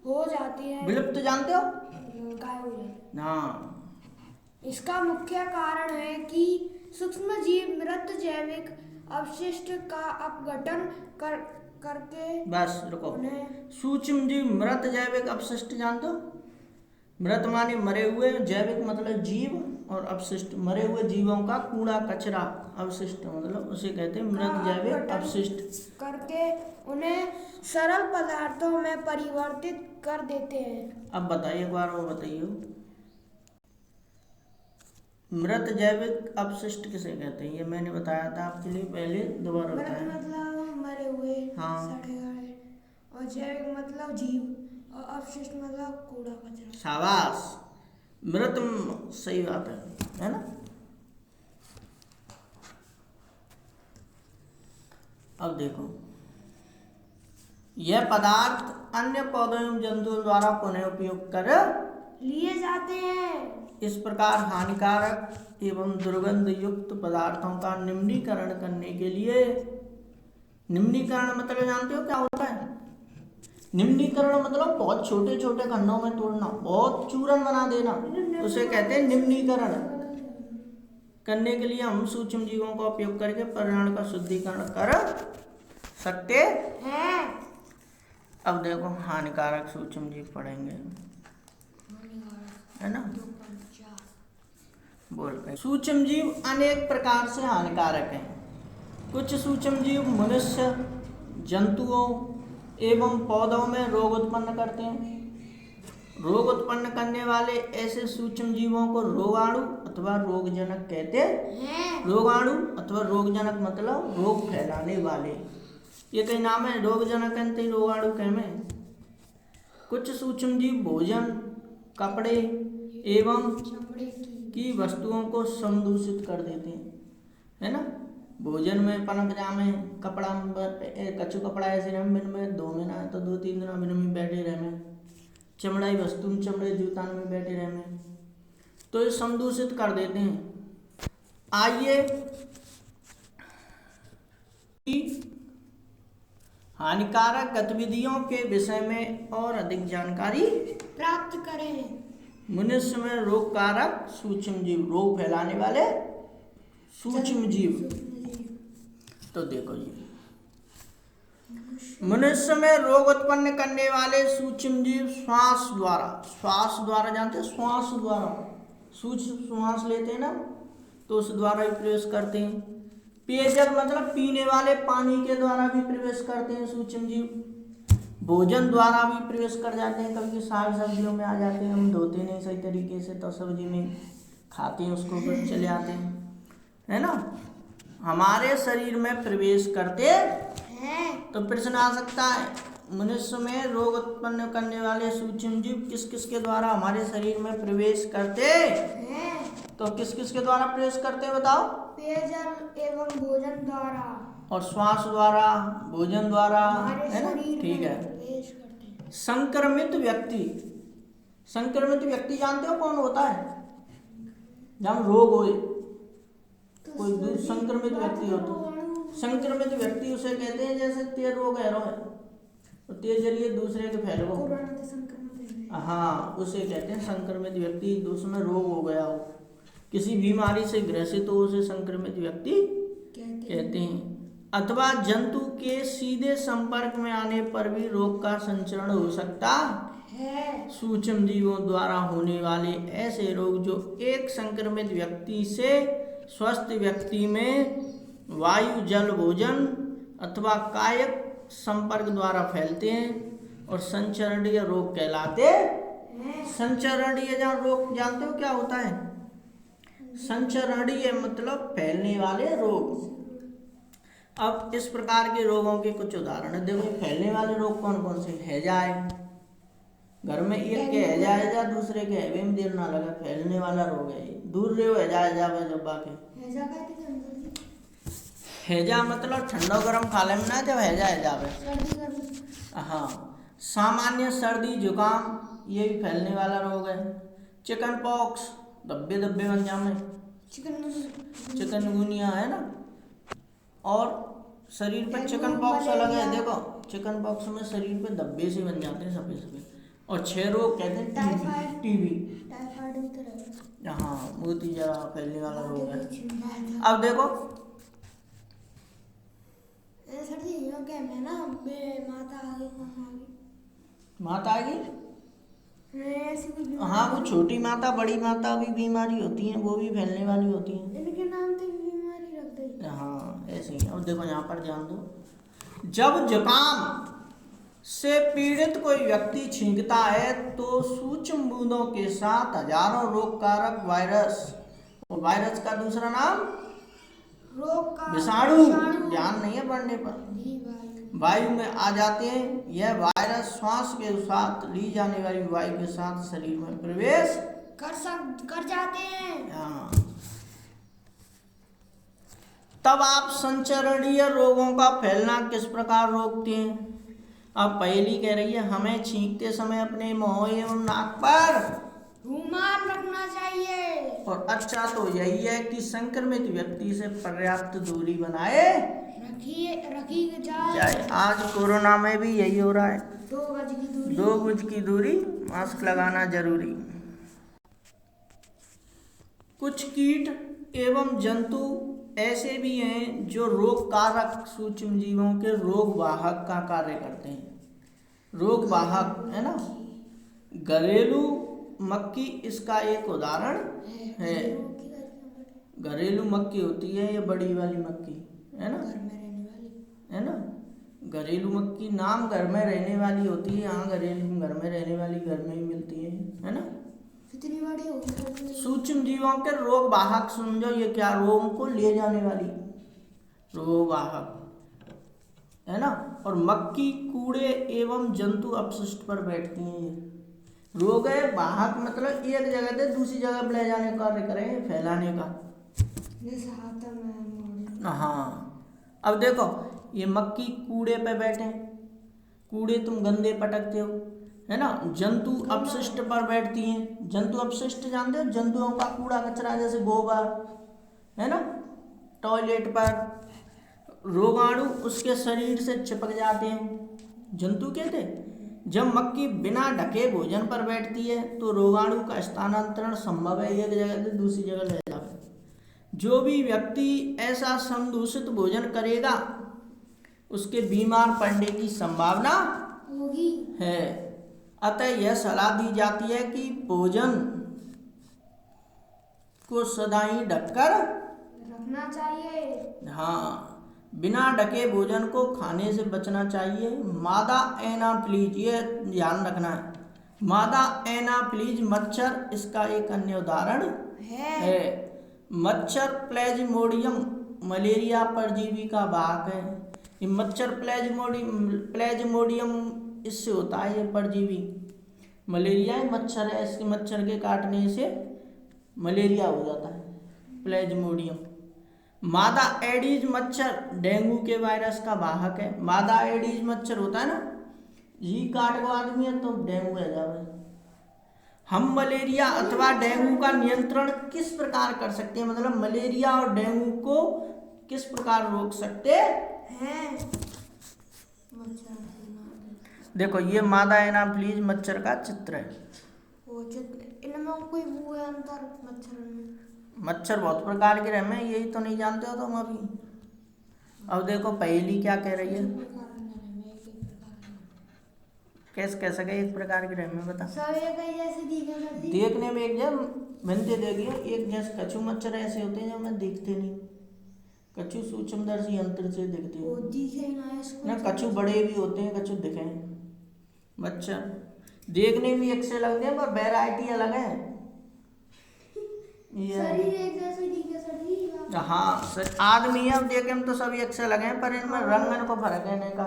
हो जाती है। विलुप्त जानते हो? गायब हो जाती है। हाँ, इसका मुख्य कारण है कि सूक्ष्म जीव मृत जैविक अपशिष्ट का अपघटन करके बस रुको। सूक्ष्म जीव मृत जैविक अपशिष्ट जानते हो? मृत माने मरे हुए, जैविक मतलब जीव, और अपशिष्ट मरे हुए जीवों का कूड़ा कचरा अवशिष्ट मतलब उसे कहते हैं मृत जैविक अपशिष्ट करके उन्हें सरल पदार्थों में परिवर्तित कर देते हैं। अब बताइए एक बार वो बताइए, मृत जैविक अपशिष्ट किसे कहते हैं? ये मैंने बताया था आपके लिए पहले, दोबारा मृत बताया। मतलब मरे हुए, हाँ। सड़े गए, और जैविक मतलब जीव, और अपशिष्ट मतलब कूड़ा कचरा। शाबाश, मृत सही बात है ना। अब देखो, यह पदार्थ अन्य पौधों एवं जंतुओं द्वारा पुनः उपयोग कर लिए जाते हैं। इस प्रकार हानिकारक एवं दुर्गंध युक्त पदार्थों का निम्नीकरण करने के लिए, निम्नीकरण मतलब जानते हो क्या होता है? निम्नीकरण मतलब बहुत छोटे छोटे खंडों में तोड़ना, बहुत चूरन बना देना, उसे कहते हैं निम्नीकरण। करने के लिए हम सूक्ष्म जीवों का उपयोग करके पर्यावरण का शुद्धिकरण कर सकते हैं। अब देखो हानिकारक सूक्ष्म जीव पढ़ेंगे, है ना। बोलते हैं सूक्ष्म जीव अनेक प्रकार से हानिकारक हैं। कुछ सूक्ष्म जीव मनुष्य, जंतुओं एवं पौधों में रोग उत्पन्न करते हैं। रोग उत्पन्न करने वाले ऐसे सूक्ष्म जीवों को रोगाणु अथवा रोगजनक कहते हैं। रोगाणु अथवा रोगजनक मतलब रोग फैलाने वाले, ये कई नाम है। रोगजनक अंत रोगाणु कहमे। कुछ सूक्ष्म जीव भोजन, कपड़े एवं की वस्तुओं को समदूषित कर देते हैं, है ना। भोजन में पनप जामे, कपड़ा कच्चू कपड़ा ऐसे रहे बिन में 2 महीना तो 2-3 दिन बिन में बैठे रहे में, चमड़ा ही वस्तु चमड़े जूता में बैठे रहे में, तो ये समदूषित कर देते हैं। आइए हानिकारक गतिविधियों के विषय में और अधिक जानकारी प्राप्त करें। मनुष्य में रोगकारक सूक्ष्म जीव, रोग फैलाने वाले सूक्ष्म जीव। तो देखो ये मनुष्य में रोग उत्पन्न करने वाले सूक्ष्म जीव श्वास द्वारा जानते हैं, श्वास द्वारा सूक्ष्म श्वास लेते हैं ना, तो उस द्वारा भी प्रवेश करते हैं। पेयजल मतलब पीने वाले पानी के द्वारा भी प्रवेश करते हैं सूक्ष्म जीव। भोजन द्वारा भी प्रवेश कर जाते हैं, कभी साग सब्जियों में आ जाते हैं, हम धोते नहीं सही तरीके से तो सब्जी में खाते हैं उसको, फिर चले आते हैं, है ना। हमारे शरीर में प्रवेश करते हैं। तो प्रश्न आ सकता है, मनुष्य में रोग उत्पन्न करने वाले सूक्ष्म जीव किस किस के द्वारा हमारे शरीर में प्रवेश करते हैं? तो किस किस के द्वारा प्रवेश करते हैं बताओ? पेयजल एवं भोजन द्वारा और श्वास द्वारा, भोजन द्वारा, है ना। ठीक है। संक्रमित व्यक्ति जानते हो कौन होता है? जब रोग होए कोई संक्रमित व्यक्ति हो तो संक्रमित व्यक्ति उसे कहते हैं जैसे तेज रोग है तो तेज जरिए दूसरे के फैलो, हाँ उसे कहते हैं संक्रमित व्यक्ति। उसमें रोग हो गया हो, किसी बीमारी से ग्रसित हो, उसे संक्रमित व्यक्ति कहते हैं। अथवा जंतु के सीधे संपर्क में आने पर भी रोग का संचरण हो सकता है। सूक्ष्म जीवों द्वारा होने वाले ऐसे रोग जो एक संक्रमित व्यक्ति से स्वस्थ व्यक्ति में वायु, जल, भोजन अथवा कायिक संपर्क द्वारा फैलते हैं और संचरणीय रोग कहलाते हैं। संचरणीय रोग जानते हो क्या होता है? संचरणीय मतलब फैलने वाले रोग। अब इस प्रकार के रोगों के कुछ उदाहरण देखो। फैलने वाले रोग कौन कौन से? हैजा है, घर में एक के हैजा दूसरे के हैवे में देर ना लगा, फैलने वाला रोग है। दूर रहे हो हैजा जब बाके हैजा मतलब ठंडा गरम खा ले ना, जब हैजा हाँ। सामान्य सर्दी जुकाम ये भी फैलने वाला रोग है। चिकन पॉक्स धब्बे बन जामे, चिकनगुनिया है ना। और शरीर पर चिकन पॉक्स अलग है, देखो चिकन पॉक्स में शरीर पे धब्बे से बन जाते हैं सफेद। और 6 रोग कहते हैं टीबी, हाँ बहुत ही ज्यादा फैलने वाला रोग है। अब देखो माता आ गई, हाँ वो छोटी माता बड़ी माता भी बीमारी होती है, वो भी फैलने वाली होती है। इनके नाम तो बीमारी रख दी। ऐसे ही। अब देखो यहाँ पर ध्यान दो, जब जुकाम से पीड़ित कोई व्यक्ति छींकता है तो सूक्ष्म बूंदों के साथ हजारों रोगकारक वायरस, और वायरस का दूसरा नाम रोग का विषाणु, ध्यान नहीं है पढ़ने पर, भी भाई वायु में आ जाते हैं। यह वायरस श्वास के साथ ली जाने वाली वायु के साथ शरीर में प्रवेश कर जाते हैं। हाँ। तब आप संचरणीय रोगों का फैलना किस प्रकार रोकते हैं? अब पहली कह रही है हमें छींकते समय अपने मुंह एवं नाक पर रुमाल रखना चाहिए, और अच्छा तो यही है कि संक्रमित व्यक्ति से पर्याप्त दूरी बनाए रखी जाए। आज कोरोना में भी यही हो रहा है, 2 गज की दूरी, 2 गज की दूरी, मास्क लगाना जरूरी। कुछ कीट एवं जंतु ऐसे भी हैं जो रोग कारक सूक्ष्म जीवों के रोग वाहक का कार्य करते हैं। रोग वाहक है ना, घरेलू मक्खी इसका एक उदाहरण है। घरेलू मक्खी होती है ये बड़ी वाली मक्खी, है ना, घर में रहने वाली, है ना, घरेलू मक्खी नाम घर में रहने वाली होती है। यहाँ घरेलू घर में रहने वाली घर में ही मिलती है ना। कितनी बड़ी होगी? सूक्ष्म जीवों के रोग वाहक, समझो ये क्या, रोग को ले जाने वाली रोग वाहक, है ना। और मक्खी कूड़े एवं जंतु अपशिष्ट पर बैठती हैं। ये रोग है वाहक, मतलब एक जगह से दूसरी जगह ले जाने का कार्य करें, फैलाने का। जैसे हाथ में। हाँ, अब देखो ये मक्खी कूड़े पे बैठे, कूड़े तुम गंदे पटकते हो, है ना। जंतु अपशिष्ट पर बैठती हैं। जंतु अपशिष्ट जानते हो, जंतुओं का कूड़ा कचरा जैसे गोबर, है ना, टॉयलेट पर। रोगाणु उसके शरीर से चिपक जाते हैं, जंतु कहते हैं। जब मक्खी बिना ढके भोजन पर बैठती है तो रोगाणु का स्थानांतरण संभव है, एक जगह से दूसरी जगह ले जाए। जो भी व्यक्ति ऐसा समदूषित भोजन करेगा उसके बीमार पड़ने की संभावना होगी है। अतः यह सलाह दी जाती है कि भोजन को सदा ही ढककर रखना चाहिए। हाँ, बिना ढके भोजन को खाने से बचना चाहिए। मादा एनाफ्लीज, ये ध्यान रखना है, मादा एनाफ्लीज मच्छर इसका एक अन्य उदाहरण है। मच्छर प्लेज्मोडियम मलेरिया परजीवी का वाहक है। ये मच्छर प्लेज्मोडियम इससे होता है, ये परजीवी। मलेरिया मच्छर है, इसके मच्छर के काटने से मलेरिया हो जाता है, प्लेज्मोडियम। मादा एडीज मच्छर डेंगू के वायरस का वाहक है। मादा एडीज मच्छर होता है ना, ये काट को आदमी है तो डेंगू है जावे। हम मलेरिया अथवा डेंगू का नियंत्रण किस प्रकार कर सकते हैं, मतलब मलेरिया और डेंगू को किस प्रकार रोक सकते हैं? देखो ये मादा एनाफ्लीज मच्छर का चित्र है। वो चित्र इनमें कोई वो है अंतर मच्छर में? मच्छर बहुत प्रकार के रहे, यही तो नहीं जानते हो तुम अभी। अब देखो पहली क्या कह रही है, कैसे कह सके एक प्रकार के रहे, बता। सब एक जैसे देखने में एक जैसे बनते देखिए, एक जैसे कछू मच्छर ऐसे होते हैं जो हमें दिखते नहीं। कछू सूक्ष्मदर्शी यंत्र से दिखते हैं ना, कछू बड़े भी होते हैं, कछू दिखे। मच्छर देखने में एक से लगते हैं पर वैरायटी अलग है। शरीर एक जैसे दिखे शरीर। हाँ, आदमी अब देखे हम तो सभी एक से लगे हैं, पर इनमें रंगन को फर्क है इनका।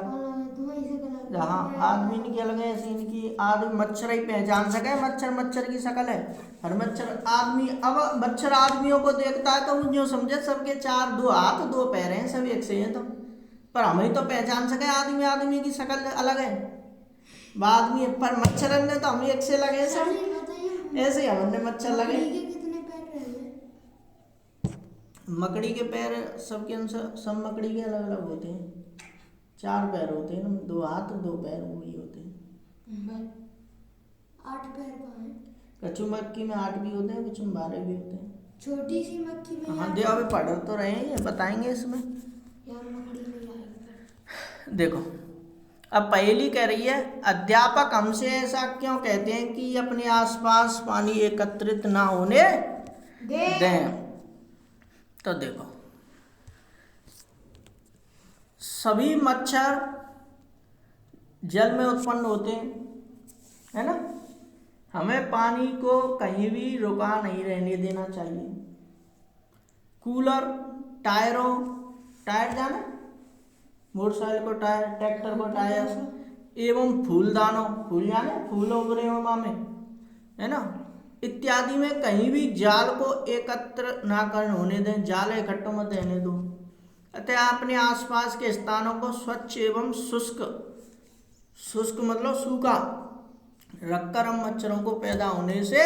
हाँ, आदमी इनकी अलग है, ऐसी इनकी आदमी मच्छर ही पहचान सके, मच्छर की शक्ल है। हर मच्छर आदमी, अब मच्छर आदमियों को देखता है तो जो समझे सबके 4 2 हाथ 2 पैर हैं, सब एक से हैं तो, पर हम ही तो पहचान सके आदमी की शक्ल अलग है। आदमी पर मच्छर ने तो हम एक से लगे सब, ऐसे हमने मच्छर लगे। कितने पैर रहे? मकड़ी के पैर सबके अनुसार, सब मकड़ी के अलग अलग होते हैं। 4 पैर होते हैं, 2 हाथ 2 पैर वही होते हैं। 8 पैर कहाँ हैं? कछू मक्खी में 8 भी होते हैं, कछू में 12 भी होते हैं। छोटी सी मक्खी में? हाँ देखो अभी पढ़ तो रहे हैं, ये बताएंगे इसमें। यार मकड़ी में आएगा। देखो अब पहली कह रही है अध्यापक हमसे ऐसा क्यों कहते हैं कि अपने आसपास पानी एकत्रित ना होने दें। तो देखो सभी मच्छर जल में उत्पन्न होते हैं, है ना। हमें पानी को कहीं भी रुका नहीं रहने देना चाहिए। कूलर, टायर जाना, मोटरसाइकिल को टायर, ट्रैक्टर को टायर, एवं फूलदानों, फूल जाने, फूल उभरे हुआ में, है ना, इत्यादि में कहीं भी जाल को एकत्र ना कर होने दें, जाल इकट्ठा मत रहने दो। अतः अपने आसपास के स्थानों को स्वच्छ एवं शुष्क मतलब सूखा रखकर हम मच्छरों को पैदा होने से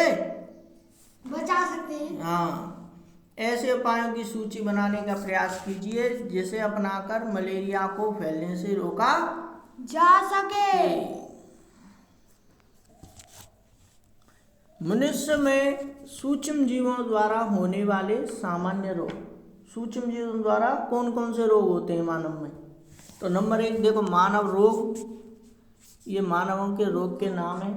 बचा सकते हैं। हाँ, ऐसे उपायों की सूची बनाने का प्रयास कीजिए जिसे अपनाकर मलेरिया को फैलने से रोका जा सके। मनुष्य में सूक्ष्म जीवों द्वारा होने वाले सामान्य रोग। सूक्ष्म जीवों द्वारा कौन कौन से रोग होते हैं मानव में? तो नंबर 1 देखो, मानव रोग, ये मानवों के रोग के नाम है।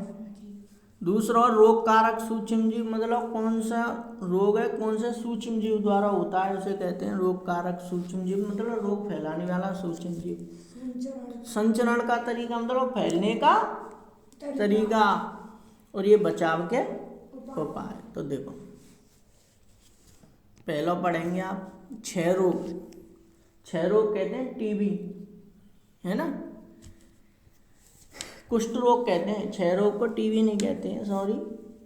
दूसरा, रोग कारक सूक्ष्म जीव, मतलब कौन सा रोग है, कौन से सूक्ष्म जीव द्वारा होता है, उसे कहते हैं रोग कारक सूक्ष्म जीव, मतलब रोग फैलाने वाला सूक्ष्म जीव। संचरण का तरीका मतलब फैलने का तरीका, और ये बचाव के उपाय। तो देखो, पहला पढ़ेंगे आप क्षय रोग। क्षय रोग कहते हैं टीबी, है ना। कुष्ठ रोग कहते हैं, क्षय रोग को टीबी नहीं कहते हैं, सॉरी,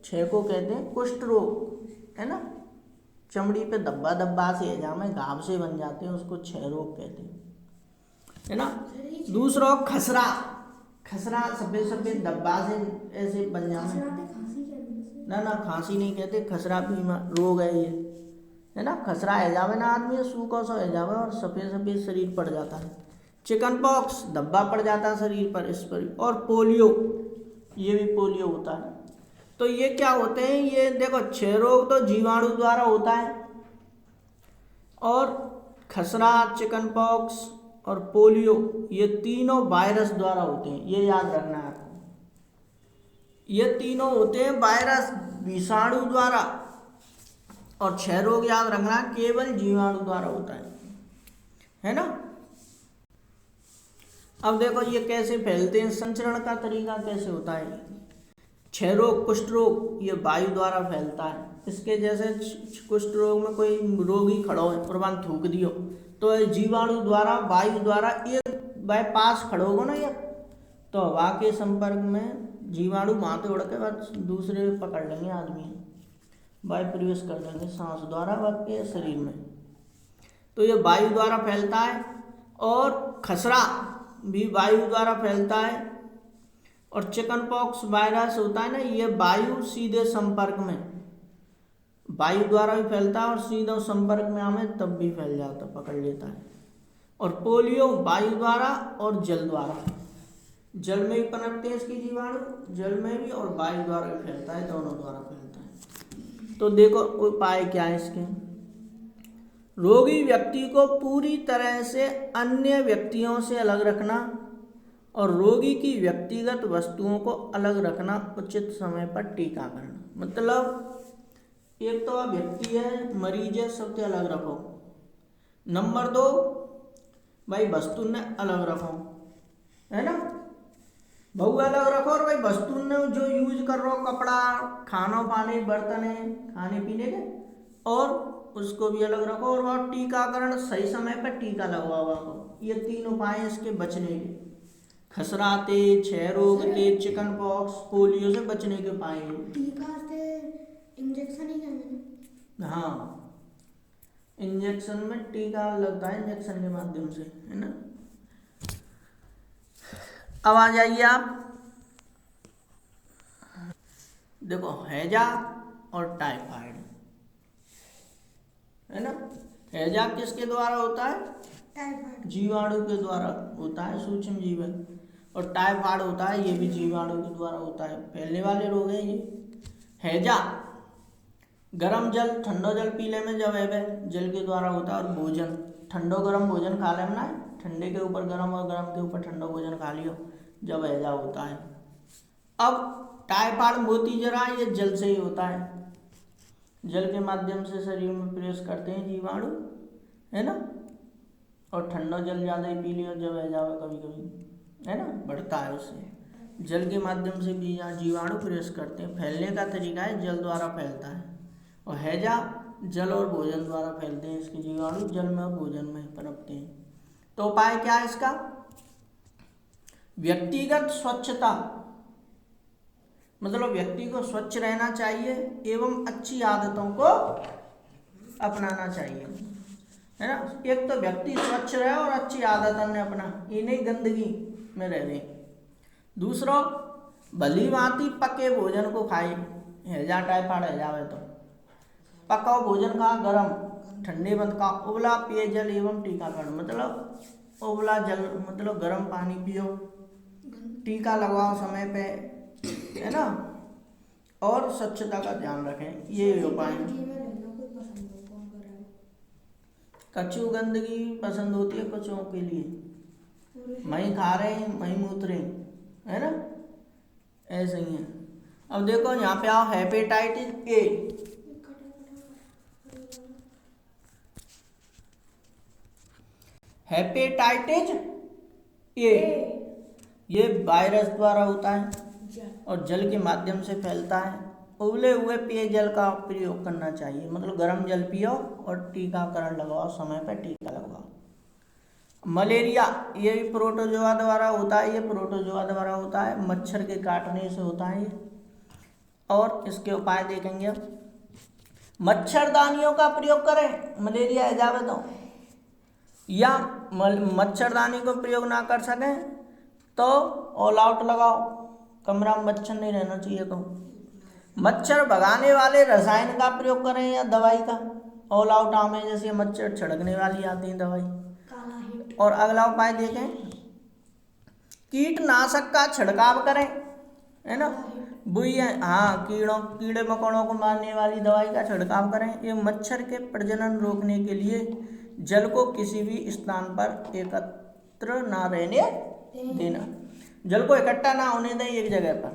क्षय को कहते हैं कुष्ठ रोग, है ना। चमड़ी पे धब्बा धब्बा से हैजा में घाव से बन जाते हैं, उसको क्षय रोग कहते हैं, है ना। दूसरा खसरा, खसरा सफेद सफेद धब्बा से ऐसे बन जाते हैं। ना खांसी नहीं कहते, खसरा भी रोग है ये, है ना। खसरा हैजावे ना आदमी सूखा सा हैजावे और सफेद सफेद शरीर पड़ जाता है। चिकन पॉक्स, धब्बा पड़ जाता है शरीर पर, इस पर। और पोलियो, ये भी पोलियो होता है। तो ये क्या होते हैं, ये देखो, क्षय रोग तो जीवाणु द्वारा होता है, और खसरा, चिकन पॉक्स और पोलियो ये तीनों वायरस द्वारा होते हैं, ये याद रखना है आपको। ये तीनों होते हैं वायरस, विषाणु द्वारा, और क्षय रोग याद रखना केवल जीवाणु द्वारा होता है ना। अब देखो ये कैसे फैलते हैं, संचरण का तरीका कैसे होता है। क्षय रोग, कुष्ठ रोग ये वायु द्वारा फैलता है। इसके जैसे कुष्ठ रोग में कोई रोगी खड़ो है, प्रबंध थूक दियो, तो जीवाणु द्वारा, वायु द्वारा, एक बाय पास खड़ो होगा ना ये, तो हवा के संपर्क में जीवाणु वहाँ से उड़ के बाद दूसरे पकड़ लेंगे आदमी, वायु प्रवेश कर लेंगे सांस द्वारा आपके शरीर में, तो ये वायु द्वारा फैलता है। और खसरा भी वायु द्वारा फैलता है। और चिकन पॉक्स वायरस होता है ना, ये वायु सीधे संपर्क में, वायु द्वारा भी फैलता है, और सीधे संपर्क में हमें तब भी फैल जाता, पकड़ लेता है। और पोलियो वायु द्वारा और जल द्वारा, जल में भी पनपते हैं इसकी जीवाणु, जल में भी, और वायु द्वारा भी फैलता है, दोनों द्वारा फैलता है। तो देखो उपाय क्या है इसके। रोगी व्यक्ति को पूरी तरह से अन्य व्यक्तियों से अलग रखना, और रोगी की व्यक्तिगत वस्तुओं को अलग रखना, उचित समय पर टीकाकरण। मतलब एक तो व्यक्ति है, मरीज है, सबसे अलग रखो। नंबर 2 भाई वस्तु ने अलग रखो, है ना, बहु अलग रखो, और भाई वस्तु ने जो यूज कर रहे हो, कपड़ा, खाना पानी, बर्तन है खाने पीने के, और उसको भी अलग रखो। और वह टीकाकरण, सही समय पर टीका लगवा हो। ये 3 उपाय इसके बचने के, खसरा से, क्षय रोग से, चिकन पॉक्स, पोलियो से बचने के उपाय। टीका से इंजेक्शन ही करना, हाँ, इंजेक्शन में टीका लगता है, इंजेक्शन के माध्यम से, है ना। अब आ जाइए आप, देखो हैजा और टाइफाइड, है ना। हैजा किसके द्वारा होता है? टाइफाइड जीवाणु के द्वारा होता है, सूक्ष्म जीव है। और टाइफाइड होता है, ये भी जीवाणु के द्वारा होता है, फैलने वाले रोग है ये। हैजा गर्म जल, ठंडो जल पीले में जब है जल के द्वारा होता है। और भोजन, ठंडो गर्म भोजन खा लेना है, ठंडे के ऊपर गर्म और गर्म के ऊपर ठंडा भोजन खा लियो, जब हैजा होता है। अब टाइफाइड, मोती जरा, ये जल से ही होता है, जल के माध्यम से शरीर में प्रवेश करते हैं जीवाणु, है ना। और ठंडा जल ज़्यादा ही पी लियो जब है जावे कभी कभी, है ना, बढ़ता है उससे। जल के माध्यम से भी यहाँ जीवाणु प्रवेश करते हैं। फैलने का तरीका है जल द्वारा फैलता है, और हैजा जल और भोजन द्वारा फैलते हैं। इसके जीवाणु जल में और भोजन में पनपते हैं। तो उपाय क्या है इसका? व्यक्तिगत स्वच्छता, मतलब व्यक्ति को स्वच्छ रहना चाहिए एवं अच्छी आदतों को अपनाना चाहिए, है ना। एक तो व्यक्ति स्वच्छ रहे और अच्छी आदतों ने अपना, ये नहीं गंदगी में रह रहे। दूसरा, भली भांति पके भोजन को खाए। हैजा टाइफाइड है जावे तो पकाओ भोजन का, गरम ठंडे मत का। उबला पेयजल एवं टीकाकरण, मतलब उबला जल मतलब गर्म पानी पियो, टीका लगवाओ समय पे, है ना, और स्वच्छता का ध्यान रखें। ये उपाय हैं। कछु गंदगी पसंद होती है कुछों के लिए, वहीं खा रहे हैं वहीं मूत्र रहे, है ना, ऐसे ही है। अब देखो यहाँ पे आओ, हेपेटाइटिस ए। हेपेटाइटिस ए ये वायरस द्वारा होता है और जल के माध्यम से फैलता है। उबले हुए पेयजल का प्रयोग करना चाहिए, मतलब गर्म जल पियो और टीकाकरण लगवाओ, समय पर टीका लगवाओ। मलेरिया ये भी प्रोटोजोआ द्वारा होता है, ये प्रोटोजोआ द्वारा होता है, मच्छर के काटने से होता है ये। और इसके उपाय देखेंगे अब। मच्छरदानियों का प्रयोग करें, मलेरिया है जावे तो, या मच्छरदानी को प्रयोग ना कर सकें तो ऑल आउट लगाओ, कमरा में मच्छर नहीं रहना चाहिए। कहूँ मच्छर भगाने वाले रसायन का प्रयोग करें या दवाई का, ऑल आउट आम है जैसे मच्छर छिड़कने वाली आती है दवाई। और अगला उपाय देखें, कीटनाशक का छिड़काव करें, है ना, बुई हाँ कीड़े मकोड़ों को मारने वाली दवाई का छिड़काव करें। ये मच्छर के प्रजनन रोकने के लिए जल को किसी भी स्थान पर एकत्र ना रहने देना, जल को इकट्ठा ना होने दें एक जगह पर।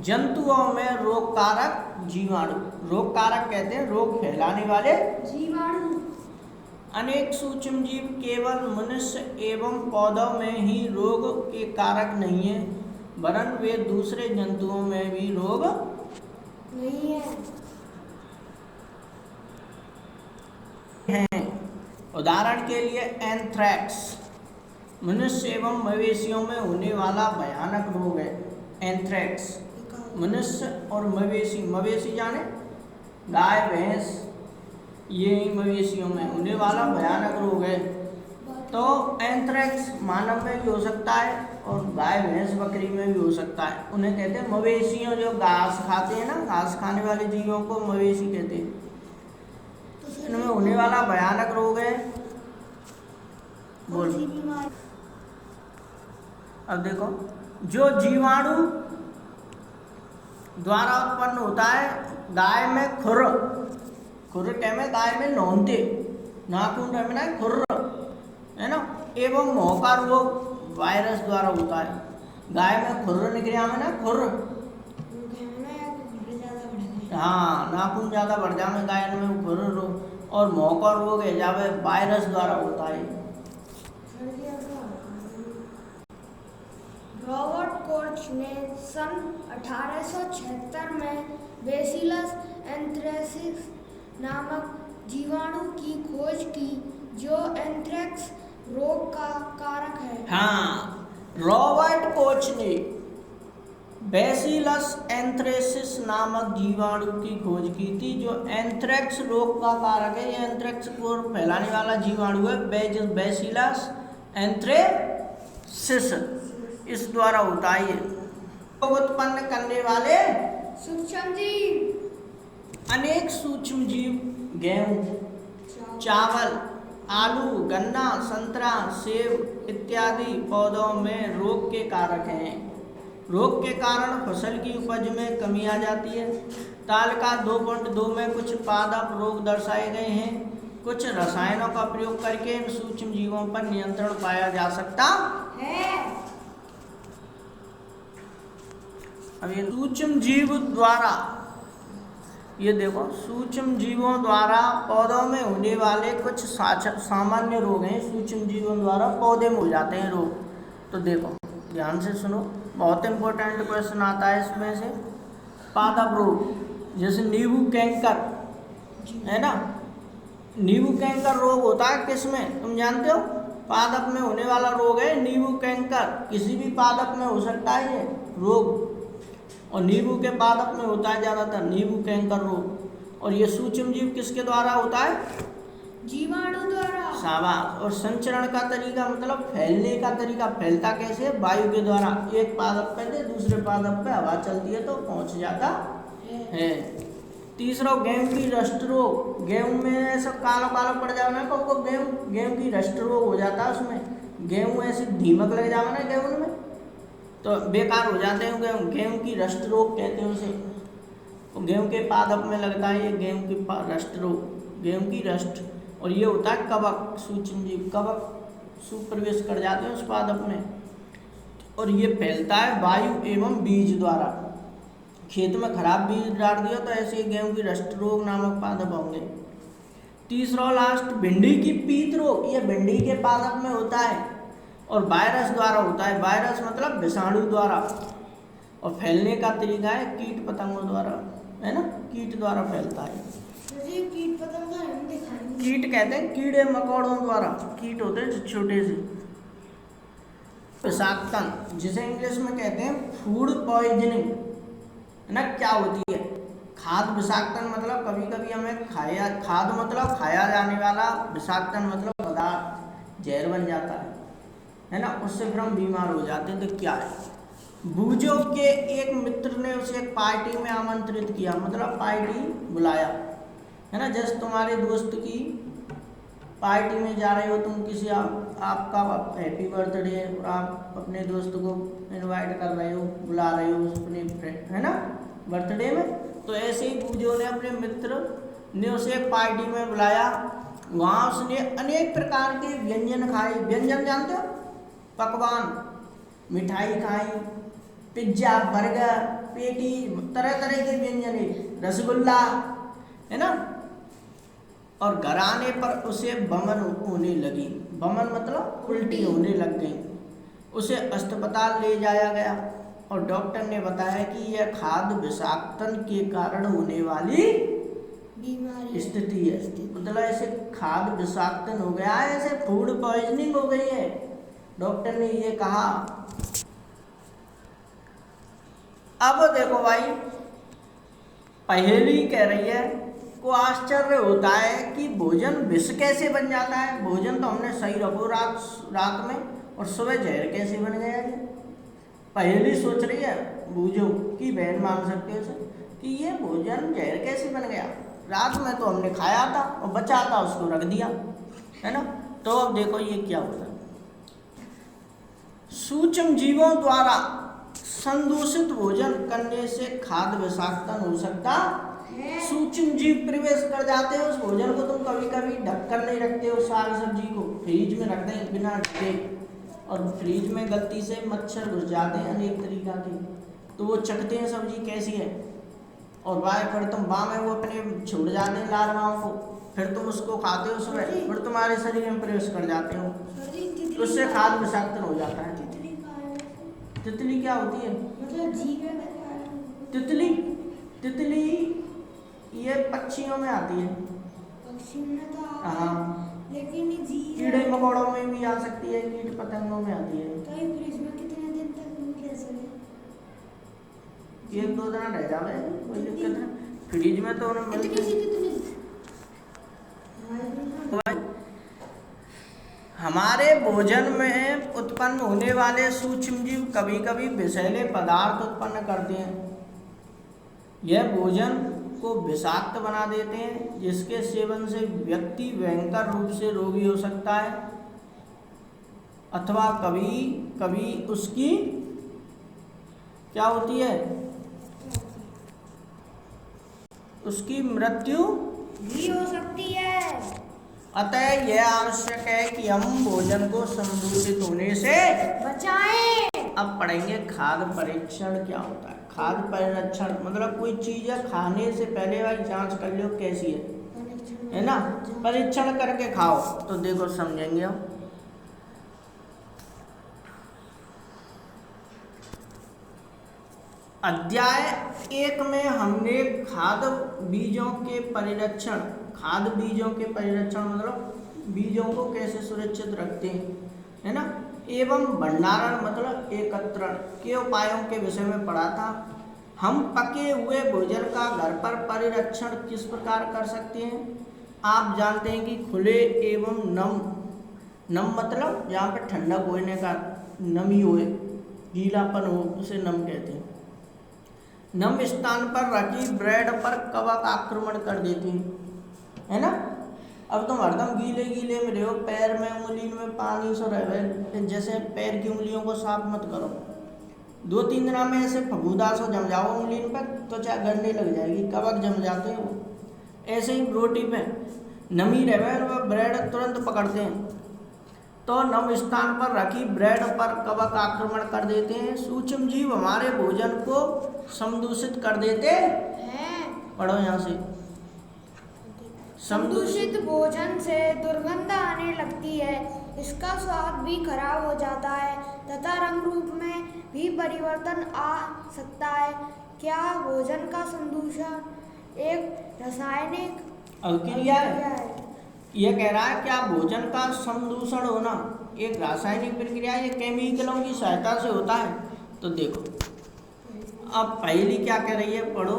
जंतुओं में रोग कारक जीवाणु, रोग कारक कहते हैं रोग फैलाने वाले जीवाणु। अनेक सूक्ष्म जीव केवल मनुष्य एवं पौधों में ही रोग के कारक नहीं है, वरन वे दूसरे जंतुओं में भी रोग नहीं हैं। उदाहरण के लिए एंथ्रैक्स मनुष्य एवं मवेशियों में होने वाला भयानक रोग है। एंथ्रैक्स मनुष्य और मवेशी, मवेशी जाने गाय भैंस, ये मवेशियों में होने वाला भयानक रोग है। तो एंथ्रैक्स मानव में भी हो सकता है और गाय भैंस बकरी में भी हो सकता है। उन्हें कहते हैं मवेशियों, जो घास खाते हैं ना, घास खाने वाले जीवों को मवेशी कहते हैं। इनमें होने वाला भयानक रोग है। बोल अब देखो, जो जीवाणु द्वारा उत्पन्न होता है गाय में खुर टाइम है, गाय में नौनते नाखून टाइम ना खुर, है ना, एवं मुंह का रोग वायरस द्वारा होता है। गाय में खुर निकलिया में ना खुर, हाँ नाखून ज़्यादा बढ़ जाए गाय में खुर रोग, और मुंह का रोग है जावे वायरस द्वारा होता है। रॉबर्ट कोच ने सन 1876 में बेसिलस एंथ्रेसिस नामक जीवाणु की खोज की, जो एंथ्रेक्स रोग का कारक है। हाँ, रॉबर्ट कोच ने बेसिलस एंथ्रेसिस नामक जीवाणु की खोज की थी, जो एंथ्रेक्स रोग का कारक है। ये एंथ्रेक्स को फैलाने वाला जीवाणु है बेसिलस एंथ्रेसिस, इस द्वारा होता है। रोग उत्पन्न करने वाले सूक्ष्म जीव अनेक सूक्ष्म जीव गेहूं, चावल, आलू, गन्ना, संतरा, सेब इत्यादि पौधों में रोग के कारक हैं। रोग के कारण फसल की उपज में कमी आ जाती है। तालिका 2.2 में कुछ पादप रोग दर्शाए गए हैं। कुछ रसायनों का प्रयोग करके इन सूक्ष्म जीवों पर नियंत्रण पाया जा सकता है। अब ये सूक्ष्म जीव द्वारा ये देखो, सूक्ष्म जीवों द्वारा पौधों में होने वाले कुछ सामान्य रोग हैं, सूक्ष्म जीवों द्वारा पौधे में हो जाते हैं रोग। तो देखो ध्यान से सुनो, बहुत इंपॉर्टेंट क्वेश्चन आता है इसमें से। पादप रोग, जैसे नींबू कैंकर है ना, नींबू कैंकर रोग होता है किसमें, तुम जानते हो? पादप में होने वाला रोग है नींबू कैंकर। किसी भी पादप में हो सकता है ये रोग, और नींबू के पादप में होता है ज़्यादातर नींबू कैंकर रोग। और ये सूक्ष्म जीव किसके द्वारा होता है? जीवाणु द्वारा। शाबाश। और संचरण का तरीका मतलब फैलने का तरीका, फैलता कैसे? वायु के द्वारा। एक पादप पे से दूसरे पादप पे हवा चलती है तो पहुंच जाता है। तीसरा गेहूं की रस्ट रोग। गेहूं में सब काला काला पड़ जाओ ना, को गेहूं की रस्ट रोग हो जाता है। उसमें गेहूं ऐसे दीमक लग जाओ ना गेहूं में, तो बेकार हो जाते हैं गेहूं की रस्ट रोग कहते हैं उसे। गेहूं के पादप में लगता है ये गेहूं की रस्ट रोग, गेहूं की रस्ट। और ये होता है कवक, सूक्ष्म जीव कवक प्रवेश कर जाते हैं उस पादप में, और ये फैलता है वायु एवं बीज द्वारा। खेत में खराब बीज डाल दिया तो ऐसे ही गेहूं की रस्ट रोग नामक पादप होंगे। तीसरा लास्ट भिंडी की पीत रोग। ये भिंडी के पादप में होता है और वायरस द्वारा होता है। वायरस मतलब विषाणु द्वारा, और फैलने का तरीका है कीट पतंगों द्वारा, है ना, कीट द्वारा फैलता है। कीट पतंग हम दिखाएंगे। कीट कहते हैं कीड़े मकोड़ों द्वारा, कीट होते हैं छोटे से। विषाक्तन, जिसे इंग्लिश में कहते हैं फूड पॉइजनिंग, है ना, क्या होती है? खाद विषाक्तन मतलब कभी कभी हमें खाद मतलब खाया जाने वाला, विषाक्तन मतलब पदार्थ जहर बन जाता है ना, उससे फिर हम बीमार हो जाते हैं। तो क्या है? बूझो के एक मित्र ने उसे एक पार्टी में आमंत्रित किया, मतलब पार्टी बुलाया, है ना। जैसे तुम्हारे दोस्त की पार्टी में जा रहे हो तुम, किसी आपका हैप्पी बर्थडे है और आप अपने दोस्त को इनवाइट कर रहे हो, बुला रहे हो अपने फ्रेंड, है ना, बर्थडे में। तो ऐसे ही बूझो ने अपने मित्र ने उसे एक पार्टी में बुलाया। वहाँ उसने अनेक प्रकार के व्यंजन खाए। व्यंजन जानते हो? पकवान, मिठाई खाई, पिज्जा, बर्गर, पेटी, तरह तरह के व्यंजन है, रसगुल्ला, है ना। और घर आने पर उसे बमन होने लगी। बमन मतलब उल्टी होने लग गई। उसे अस्पताल ले जाया गया और डॉक्टर ने बताया कि यह खाद्य विषाक्तन के कारण होने वाली बीमारी स्थिति है। मतलब ऐसे खाद्य विषाक्तन हो गया है, ऐसे फूड पॉइजनिंग हो गई है, डॉक्टर ने ये कहा। अब देखो भाई, पहेली कह रही है को आश्चर्य होता है कि भोजन विष कैसे बन जाता है। भोजन तो हमने सही रखो रात में, और सुबह जहर कैसे बन गया ये? पहेली सोच रही है बूझो की बहन, मान सकते हो उसे, कि ये भोजन जहर कैसे बन गया? रात में तो हमने खाया था और बचा था, उसको रख दिया, है ना। तो अब देखो ये क्या होता है। सूक्ष्म जीवों द्वारा संदूषित भोजन करने से खाद्य विषाक्तन हो सकता। सूक्ष्म जीव प्रवेश कर जाते हैं उस भोजन को। तुम कभी कभी ढककर नहीं रखते हो साग सब्जी को, फ्रिज में रख दें बिना ढके, और फ्रिज में गलती से मच्छर घुस जाते हैं अनेक तरीका के, तो वो चखते हैं सब्जी कैसी है, और वाह फिर तुम में वो अपने छूट जाते हैं लार्वाओं को, फिर तुम उसको खाते हो सुबह, फिर तुम्हारे शरीर में प्रवेश कर जाते हो, तो उससे खाद्य विषाक्तन हो जाता है। तितली क्या होती है? तितली, तितली ये पक्षियों में आती है। हाँ, लेकिन कीड़े मकोड़ों में भी आ सकती है, कीट पतंगों में आती है। तो ये फ्रिज में कितने दिन तक दूध रह सके? 1-2 दिन रह जावे, कोई दिक्कत है। फ्रिज में तो उन्हें हमारे भोजन में उत्पन्न होने वाले सूक्ष्म जीव कभी कभी विषैले पदार्थ उत्पन्न करते हैं। यह भोजन को विषाक्त बना देते हैं, जिसके सेवन से व्यक्ति भयंकर रूप से रोगी हो सकता है, अथवा कभी कभी उसकी क्या होती है, उसकी मृत्यु भी हो सकती है। अतः यह आवश्यक है कि हम भोजन को संदूषित होने से बचाएं। अब पढ़ेंगे खाद्य परीक्षण क्या होता है। खाद्य परीक्षण मतलब कोई चीज़ है खाने से पहले भाई जांच कर लो कैसी है ना, परीक्षण करके खाओ तो देखो समझेंगे हम। अध्याय 1 में हमने खाद्य बीजों के परिरक्षण मतलब बीजों को कैसे सुरक्षित रखते हैं, है ना, एवं भंडारण मतलब एकत्रण के उपायों के विषय में पढ़ा था। हम पके हुए भोजन का घर पर परिरक्षण किस प्रकार कर सकते हैं। आप जानते हैं कि खुले एवं नम मतलब जहाँ पे ठंडक होने का, नमी होए, गीलापन हो, उसे नम कहते हैं। नम स्थान पर रखी ब्रेड पर कवक आक्रमण कर देती है ना। अब तुम हरदम गीले में रहो, पैर में उंगली में पानी से रहे, जैसे पैर की उंगलियों को साफ मत करो, 2-3 दिन में ऐसे फगूदा से जम जाओ उंगली पर तो चाहे गंदे लग जाएगी, कवक जम जाते हैं वो। ऐसे ही रोटी पे नमी रहे और वह ब्रेड तुरंत पकड़ते हैं, तो नम स्थान पर रखी ब्रेड पर कवक आक्रमण कर देते हैं। सूक्ष्म जीव हमारे भोजन को समदूषित कर देते हैं। पढ़ो यहाँ से। समदूषित भोजन से दुर्गंध आने लगती है, इसका स्वाद भी खराब हो जाता है तथा रंग रूप में भी परिवर्तन आ सकता है। क्या भोजन का संदूषण एक रासायनिक अभिक्रिया है? यह कह रहा है क्या भोजन का समदूषण होना एक रासायनिक प्रक्रिया है, केमिकलों की सहायता से होता है। तो देखो अब पहेली क्या कह रही है, पढ़ो।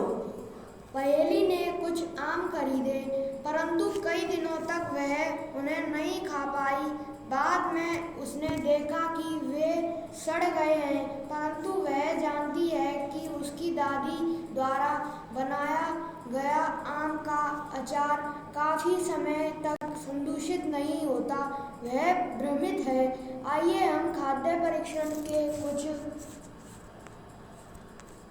पहेली ने कुछ आम खरीदे परंतु कई दिनों तक वह उन्हें नहीं खा पाई। बाद में उसने देखा कि वे सड़ गए हैं, परंतु वह जानती है कि उसकी दादी द्वारा बनाया गया आम का अचार काफी समय तक संदूषित नहीं होता। वह भ्रमित है। आइए हम खाद्य परीक्षण के कुछ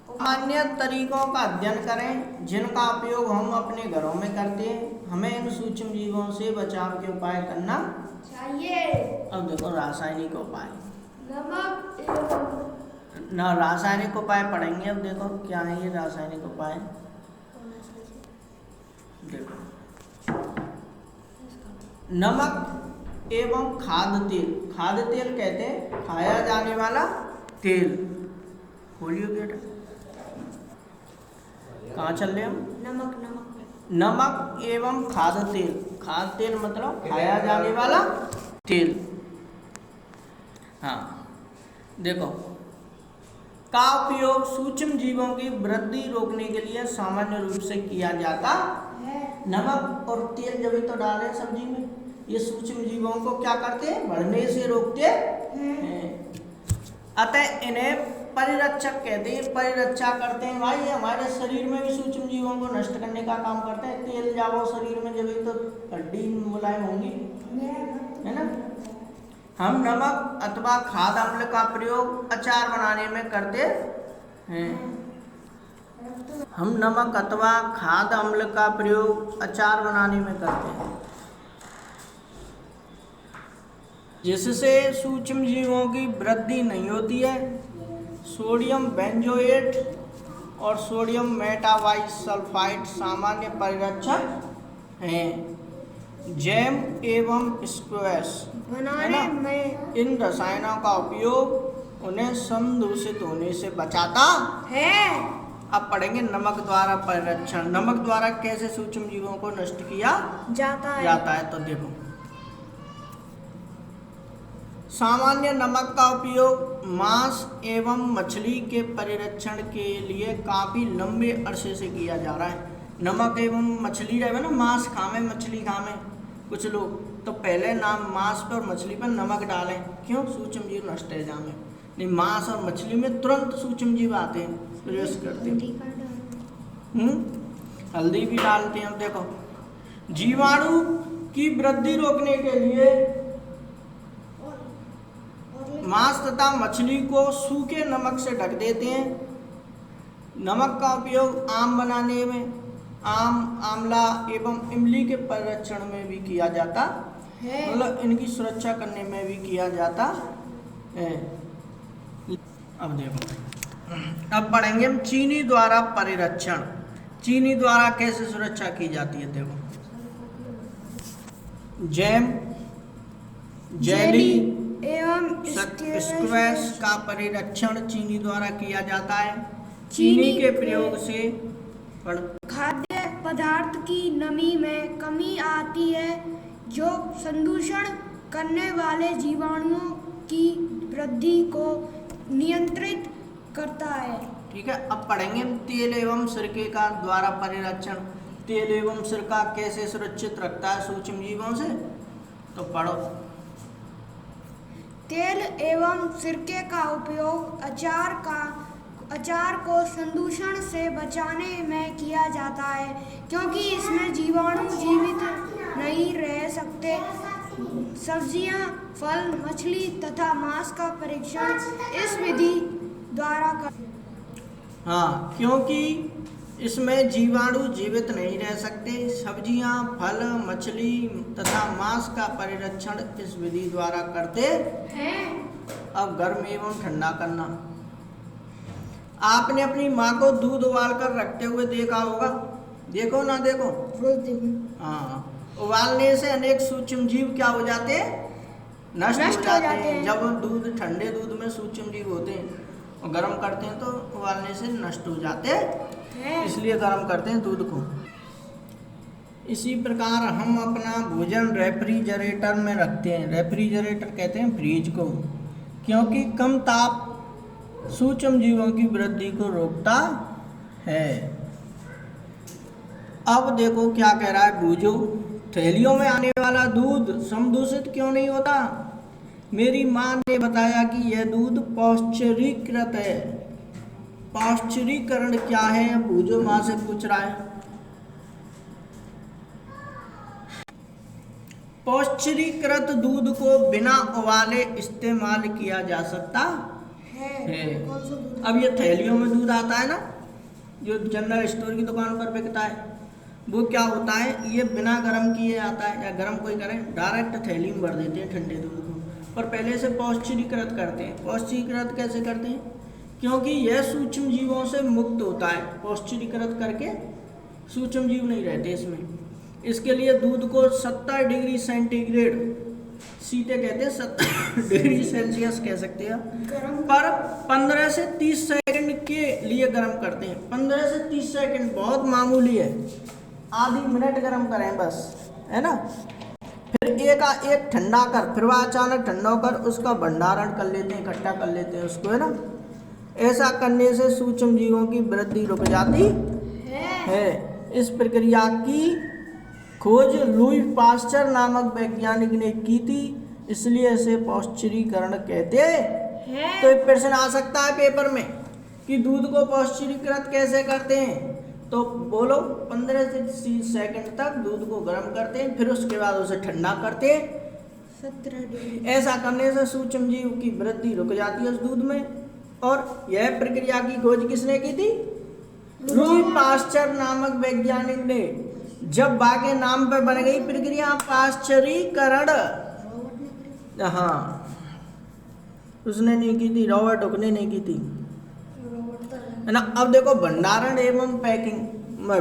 सामान्य तरीकों का अध्ययन करें जिनका उपयोग हम अपने घरों में करते हैं। हमें इन सूक्ष्म जीवों से बचाव के उपाय करना चाहिए। अब देखो रासायनिक उपाय, नमक ना रासायनिक उपाय पढ़ेंगे। अब देखो क्या है ये रासायनिक उपाय। देखो नमक एवं खाद्य तेल कहते हैं खाया जाने वाला तेल। खोलियो बेटा, कहाँ चल रहे हम? नमक एवं खाद्य तेल मतलब खाया जाने वाला तेल। हाँ देखो का उपयोग सूक्ष्म जीवों की वृद्धि रोकने के लिए सामान्य रूप से किया जाता है। नमक और तेल जब तो डालें सब्जी में, ये सूक्ष्म जीवों को क्या करते हैं, बढ़ने से रोकते हैं। अतः इन्हें परिरक्षक कहते हैं, परिरक्षा करते हैं। भाई हमारे शरीर में भी सूक्ष्म जीवों को नष्ट करने का काम करते हैं। तेल जाओ शरीर में जब तो हड्डी मुलायम होंगी, है ना। हम नमक अथवा खाद्य अम्ल का प्रयोग अचार बनाने में करते हैं। हम नमक अथवा खाद्य अम्ल का प्रयोग अचार बनाने में करते हैं, जिससे सूक्ष्म जीवों की वृद्धि नहीं होती है। सोडियम बेंजोएट और सोडियम मेटाबाइसल्फाइड सामान्य परिरक्षक हैं। जैम एवं स्क्वैश बनाने में इन रसायनों का उपयोग उन्हें संदूषित होने से बचाता है। अब पढ़ेंगे नमक द्वारा परिरक्षण। नमक द्वारा कैसे सूक्ष्म जीवों को नष्ट किया जाता है। तो देखो सामान्य नमक का उपयोग मांस एवं मछली के परिरक्षण के लिए काफी लंबे अरसे से किया जा रहा है। नमक एवं मछली रहे ना, मांस खावे मछली खावे कुछ लोग, तो पहले नाम मांस पर और मछली पर नमक डालें। क्यों? सूक्ष्म जीव नष्ट है जामे। नहीं, मांस और मछली में तुरंत सूक्ष्म जीव आते हैं, प्रवेश करते हैं। हल्दी भी डालते हैं। अब देखो जीवाणु की वृद्धि रोकने के लिए मांस तथा मछली को सूखे नमक से ढक देते हैं। नमक का उपयोग आम बनाने में, आम, आंवला एवं इमली के परिरक्षण में भी किया जाता है, मतलब इनकी सुरक्षा करने में भी किया जाता है। अब देखो, अब पढ़ेंगे हम चीनी द्वारा परिरक्षण। चीनी द्वारा कैसे सुरक्षा की जाती है, देखो। जैम, जेली, एवं स्क्वैश का परिरक्षण चीनी द्वारा किया जाता है। चीनी के प्रयोग से खाद्य पदार्थ की नमी में कमी आती है, जो संदूषण करने वाले जीवाणुओं की वृद्धि को नियंत्रित करता है। ठीक है। अब पढ़ेंगे तेल एवं सिरके का द्वारा परिरक्षण। तेल एवं सिरका कैसे सुरक्षित रखता है सूक्ष्म जीवों से, तो पढ़ो। तेल एवं सिरके का उपयोग अचार को संदूषण से बचाने में किया जाता है, क्योंकि इसमें जीवाणु जीवित नहीं रह सकते। सब्जियां, फल, मछली तथा मांस का परीक्षण इस विधि द्वारा हाँ, क्योंकि इसमें जीवाणु जीवित नहीं रह सकते। सब्जियां, फल, मछली तथा मांस का परिरक्षण इस विधि द्वारा करते हैं। अब गर्म एवं ठंडा करना। आपने अपनी माँ को दूध उबाल कर रखते हुए देखा होगा, देखो ना देखो? हाँ, उबालने से अनेक सूक्ष्म जीव क्या हो जाते हैं, नष्ट हो जाते हैं। जब दूध, ठंडे दूध में सूक्ष्म जीव होते हैं और गर्म करते हैं तो उबालने से नष्ट हो जाते हैं, इसलिए गर्म करते हैं दूध को। इसी प्रकार हम अपना भोजन रेफ्रिजरेटर में रखते हैं। रेफ्रिजरेटर कहते हैं फ्रीज को, क्योंकि कम ताप सूक्ष्म जीवों की वृद्धि को रोकता है। अब देखो क्या कह रहा है, बूझो। थैलियों में आने वाला दूध समदूषित क्यों नहीं होता? मेरी माँ ने बताया कि यह दूध पौष्टिरीकृत है। पौष्टिरीकरण क्या है, बूझो माँ से पूछ रहा है। पौष्टिरीकृत दूध को बिना उबाले इस्तेमाल किया जा सकता है। अब ये थैलियों में दूध आता है ना, जो जनरल स्टोर की दुकान पर बिकता है, वो क्या होता है, ये बिना गर्म किए आता है, या गर्म कोई करे, डायरेक्ट थैली में भर देते हैं ठंडे दूध को, और पहले से पौष्टिरीकृत करते हैं। पौष्टिरीकृत कैसे करते हैं? क्योंकि यह सूक्ष्म जीवों से मुक्त होता है। पौष्टिरीकृत करके सूक्ष्म जीव नहीं रहते इसमें। इसके लिए दूध को 70 डिग्री सेंटीग्रेड, सीधे कहते हैं 70 डिग्री सेल्सियस कह सकते हैं, पर 15 से 30 सेकंड के लिए गर्म करते हैं। 15 से 30 सेकंड बहुत मामूली है, आधी मिनट गर्म करें बस, है ना। फिर एक ठंडा कर, फिर वह अचानक ठंडा होकर उसका भंडारण कर लेते हैं, इकट्ठा कर लेते हैं उसको, है ना। ऐसा करने से सूक्ष्म जीवों की वृद्धि रुक जाती है। इस प्रक्रिया की खोज लुई पास्चर नामक वैज्ञानिक ने की थी, इसलिए इसे पौष्टिरीकरण कहते हैं। तो एक प्रश्न आ सकता है पेपर में कि दूध को पौष्टिरीकृत कैसे करते हैं, तो बोलो 15 से 30 सेकंड तक दूध को गर्म करते हैं, फिर उसके बाद उसे ठंडा करते हैं 17 डिग्री। ऐसा करने से सूक्ष्म जीव की वृद्धि रुक जाती है उस दूध में। और यह प्रक्रिया की खोज किसने की थी? लुई पास्चर नामक वैज्ञानिक ने। जब बा के नाम पर बन गई प्रक्रिया पाश्चरीकरण, हाँ, उसने नहीं की थी, रॉबर्ट हुक ने नहीं की थी, है ना। अब देखो भंडारण एवं पैकिंग।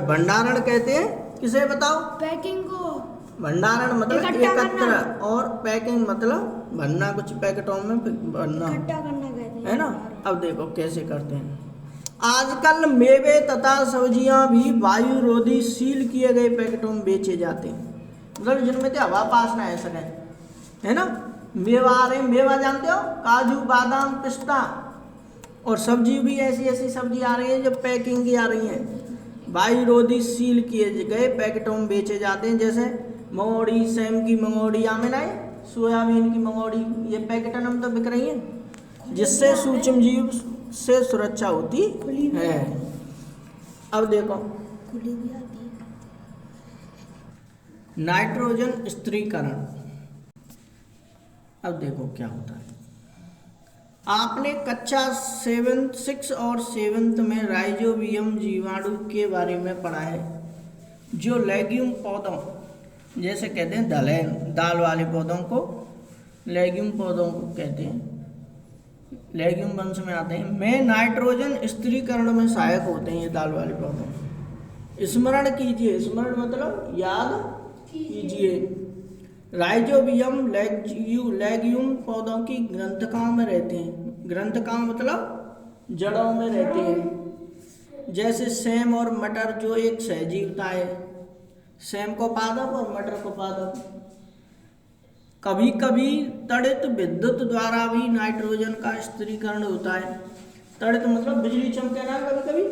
भंडारण कहते हैं किसे बताओ? पैकिंग को। भंडारण मतलब एकत्र, और पैकिंग मतलब भरना, कुछ पैकेटों में भरना, इकट्ठा करना कहते हैं, है ना। अब देखो कैसे करते हैं। आजकल मेवे तथा सब्जियां भी वायु रोधी सील किए गए पैकेटों में बेचे जाते हैं, मतलब जिनमें से हवा पास ना ऐसा है ना। मेवा आ रहे, मेवा जानते हो, काजू, बादाम, पिस्ता, और सब्जी भी ऐसी ऐसी सब्जी आ रही है जो पैकिंग की आ रही है, वायु रोधी सील किए गए पैकेटों में बेचे जाते हैं। जैसे मंगोड़ी, सेम की मंगोड़ी, आमिर आए, सोयाबीन की मंगोड़ी, ये पैकेट हम तो बिक रही है, जिससे सूक्ष्म जीव से सुरक्षा होती है। अब देखो नाइट्रोजन स्थिरीकरण। अब देखो क्या होता है। आपने कक्षा 6 और 7 में राइजोबियम जीवाणु के बारे में पढ़ा है, जो लेग्यूम पौधों, जैसे कहते हैं दलहन, दाल वाले पौधों को लेग्यूम पौधों को कहते हैं, लेग्यूम वंश में आते हैं, में नाइट्रोजन स्थिरीकरण में सहायक होते हैं ये दाल वाले पौधे। स्मरण कीजिए, स्मरण मतलब याद कीजिए। राइजोबियम लेग्यूम पौधों की ग्रंथिकाओं में रहते हैं। ग्रंथिकाओं मतलब जड़ों में रहते हैं। जैसे सेम और मटर जो एक सहजीवता है, सेम को पादप और मटर को पादप। कभी कभी तड़ित विद्युत द्वारा भी नाइट्रोजन का स्थिरीकरण होता है। तड़ित मतलब बिजली चमके ना कभी कभी,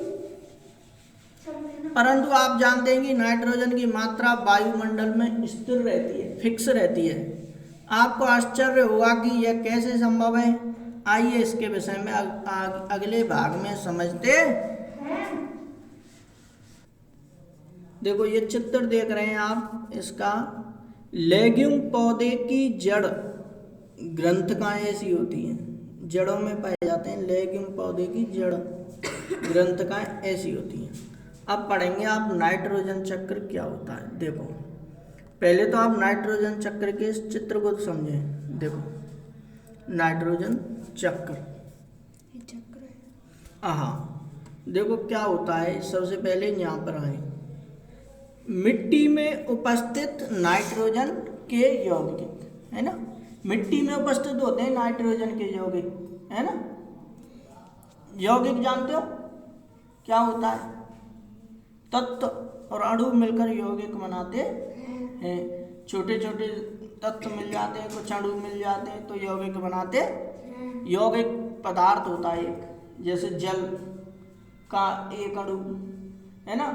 परंतु आप जानते हैं कि नाइट्रोजन की मात्रा वायुमंडल में स्थिर रहती है, फिक्स रहती है। आपको आश्चर्य होगा कि यह कैसे संभव है। आइए इसके विषय में अगले भाग में समझते हैं। देखो ये चित्र देख रहे हैं आप, इसका लेग्यूम पौधे की जड़ ग्रंथिकाएं ऐसी होती हैं, जड़ों में पाए जाते हैं। लेग्यूम पौधे की जड़ ग्रंथिकाएं ऐसी होती हैं। अब पढ़ेंगे आप नाइट्रोजन चक्र क्या होता है। देखो पहले तो आप नाइट्रोजन चक्र के इस चित्र को समझें। देखो नाइट्रोजन चक्र, हाँ देखो क्या होता है। सबसे पहले यहाँ पर आए, मिट्टी में उपस्थित नाइट्रोजन के यौगिक, है ना। मिट्टी में उपस्थित होते हैं नाइट्रोजन के यौगिक, है ना। यौगिक जानते हो क्या होता है? तत्व और अणु मिलकर यौगिक बनाते हैं। छोटे छोटे तत्व मिल जाते हैं, कुछ अणु मिल जाते हैं तो यौगिक बनाते हैं। यौगिक पदार्थ होता है एक, जैसे जल का एक अणु, है ना।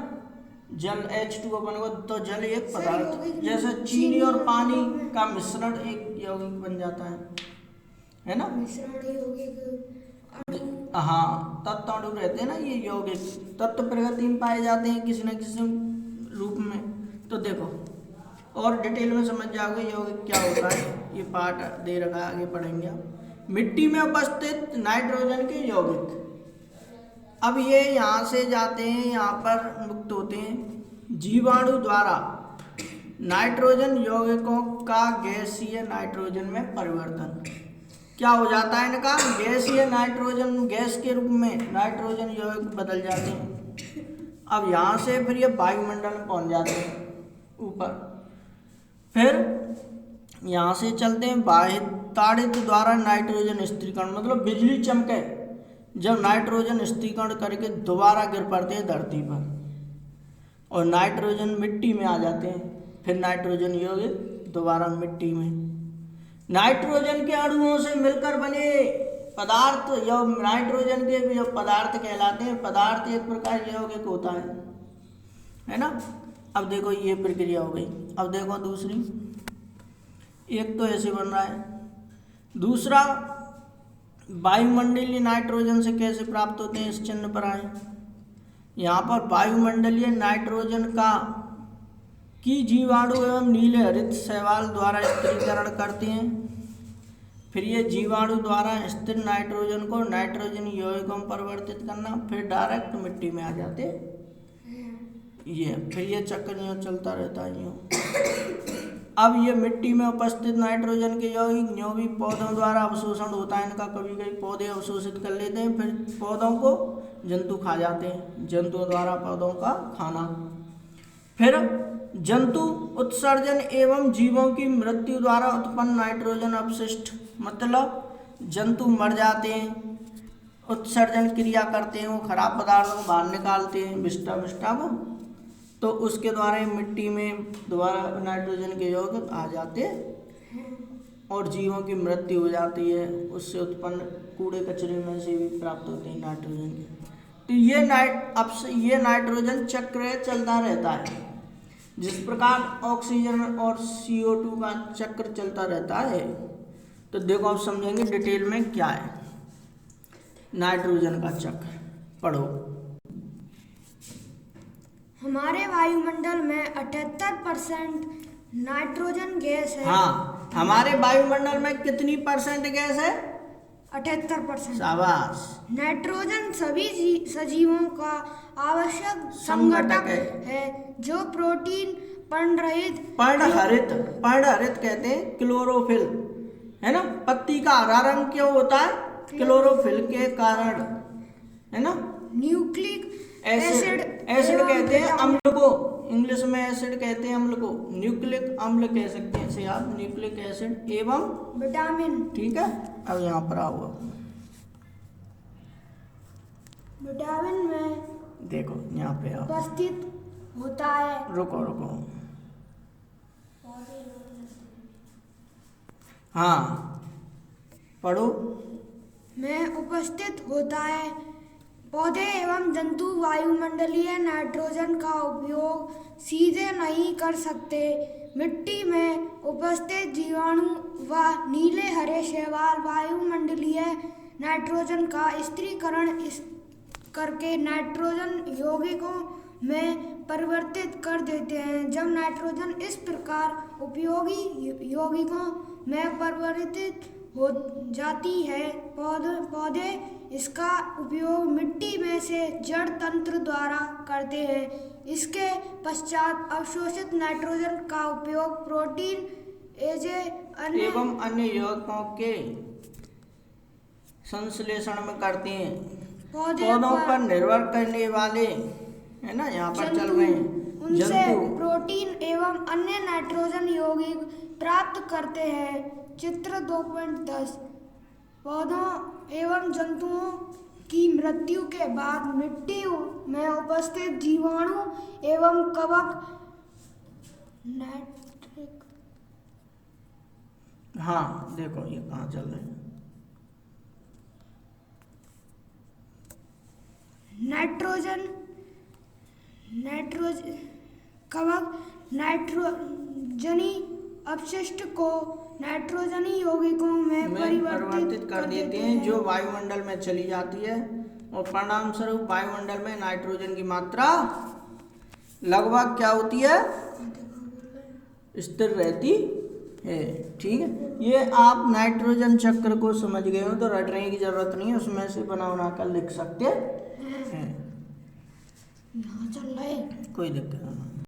जल H2O बनेगा तो जल एक पदार्थ, जैसे चीनी और पानी का मिश्रण एक यौगिक बन जाता है ना। हाँ तत्व अणु रहते हैं ना ये यौगिक। तत्व प्रगति में पाए जाते हैं किसी न किसी रूप में। तो देखो और डिटेल में समझ जाओगे यौगिक क्या होता है। ये पार्ट दे रखा है, आगे पढ़ेंगे आप। मिट्टी में उपस्थित नाइट्रोजन के यौगिक, अब ये यहाँ से जाते हैं, यहाँ पर मुक्त होते हैं जीवाणु द्वारा नाइट्रोजन यौगिकों का गैसीय नाइट्रोजन में परिवर्तन। क्या हो जाता है इनका? गैसीय नाइट्रोजन, गैस के रूप में नाइट्रोजन यौगिक बदल जाते हैं। अब यहाँ से फिर ये वायुमंडल में पहुँच जाते हैं ऊपर। फिर यहाँ से चलते हैं बाह्य ताड़ित द्वारा नाइट्रोजन स्थिरीकरण, मतलब बिजली चमके जब नाइट्रोजन स्थिरीकरण करके दोबारा गिर पड़ते हैं धरती पर और नाइट्रोजन मिट्टी में आ जाते हैं। फिर नाइट्रोजन यौगिक दोबारा मिट्टी में। नाइट्रोजन के अणुओं से मिलकर बने पदार्थ या नाइट्रोजन के जो पदार्थ कहलाते हैं। पदार्थ एक प्रकार यौगिक होता है ना। अब देखो ये प्रक्रिया हो गई। अब देखो दूसरी, एक तो ऐसे बन रहा है, दूसरा वायुमंडलीय नाइट्रोजन से कैसे प्राप्त होते हैं, इस चिन्ह पर आए। यहाँ पर वायुमंडलीय नाइट्रोजन का की जीवाणु एवं नीले हरित शैवाल द्वारा स्थिरीकरण करते हैं। फिर ये जीवाणु द्वारा स्थिर नाइट्रोजन को नाइट्रोजन यौगिकों में परिवर्तित करना, फिर डायरेक्ट मिट्टी में आ जाते ये। फिर ये चक्कर यूँ चलता रहता है यूँ। अब ये मिट्टी में उपस्थित नाइट्रोजन के यौगिक यूँ भी पौधों द्वारा अवशोषण होता है इनका। कभी कभी पौधे अवशोषित कर लेते हैं, फिर पौधों को जंतु खा जाते हैं। जंतुओं द्वारा पौधों का खाना। फिर जंतु उत्सर्जन एवं जीवों की मृत्यु द्वारा उत्पन्न नाइट्रोजन अपशिष्ट, मतलब जंतु मर जाते हैं, उत्सर्जन क्रिया करते हैं, वो खराब पदार्थों को बाहर निकालते हैं, विष्टा वो, तो उसके द्वारा मिट्टी में दोबारा नाइट्रोजन के यौगिक आ जाते और जीवों की मृत्यु हो जाती है। उससे उत्पन्न कूड़े कचरे में से भी प्राप्त होते हैं नाइट्रोजन के। तो ये नाइट्रोजन चक्र चलता रहता है। जिस प्रकार ऑक्सीजन और CO2 का चक्र चलता रहता है। तो देखो आप समझेंगे डिटेल में क्या है नाइट्रोजन का चक्र। पढ़ो। हमारे वायुमंडल में 78% नाइट्रोजन गैस है। हाँ, हमारे वायुमंडल में कितनी % गैस है? 78%। शाबाश। नाइट्रोजन सभी सजीवों का आवश्यक संघटक है जो प्रोटीन पर्णहरित कहते हैं क्लोरोफिल, है ना। पत्ती का हरा रंग क्यों होता है? क्लोरोफिल के कारण, है ना। न्यूक्लिक एसिड, एसिड कहते हैं अम्ल को, इंग्लिश में एसिड कहते हैं अम्ल को, न्यूक्लिक अम्ल कह सकते हैं इसे आप, न्यूक्लिक एसिड एवं विटामिन। ठीक है। अब यहाँ पर आओ, विटामिन में देखो यहाँ पे आओ, उपस्थित होता है। रुको रुको, हाँ पढ़ो। में उपस्थित होता है। पौधे एवं जंतु वायुमंडलीय नाइट्रोजन का उपयोग सीधे नहीं कर सकते। मिट्टी में उपस्थित जीवाणु व नीले हरे शैवाल वायुमंडलीय नाइट्रोजन का स्थिरीकरण करके नाइट्रोजन यौगिकों में परिवर्तित कर देते हैं। जब नाइट्रोजन इस प्रकार उपयोगी यौगिकों में परिवर्तित हो जाती है, पौधे इसका उपयोग मिट्टी में से जड़ तंत्र द्वारा करते हैं। इसके पश्चात अवशोषित नाइट्रोजन का उपयोग प्रोटीन एवं अन्य यौगिकों के संश्लेषण में करते हैं। पौधों पर निर्भर करने वाले, है ना, यहाँ पर चल रहे हैं उनसे जंतु प्रोटीन एवं अन्य नाइट्रोजन यौगिक प्राप्त करते हैं। चित्र 2.10 पौधों एवं जंतुओं की मृत्यु के बाद मिट्टी में उपस्थित जीवाणु एवं कवक नाइट्रिक, हाँ देखो ये कहाँ चल रहे हैं, नाइट्रोजन कवक नाइट्रोजनी अपशिष्ट को नाइट्रोजनी यौगिकों में परिवर्तित कर देते हैं, जो वायुमंडल में चली जाती है और परिणाम स्वरूप वायुमंडल में नाइट्रोजन की मात्रा लगभग क्या होती है, स्थिर रहती है। ठीक है, ये आप नाइट्रोजन चक्र को समझ गए हो तो रटने की जरूरत नहीं है, उसमें से बना कर लिख सकते हैं। यहाँ चल रहे कोई दिक्कत नहीं।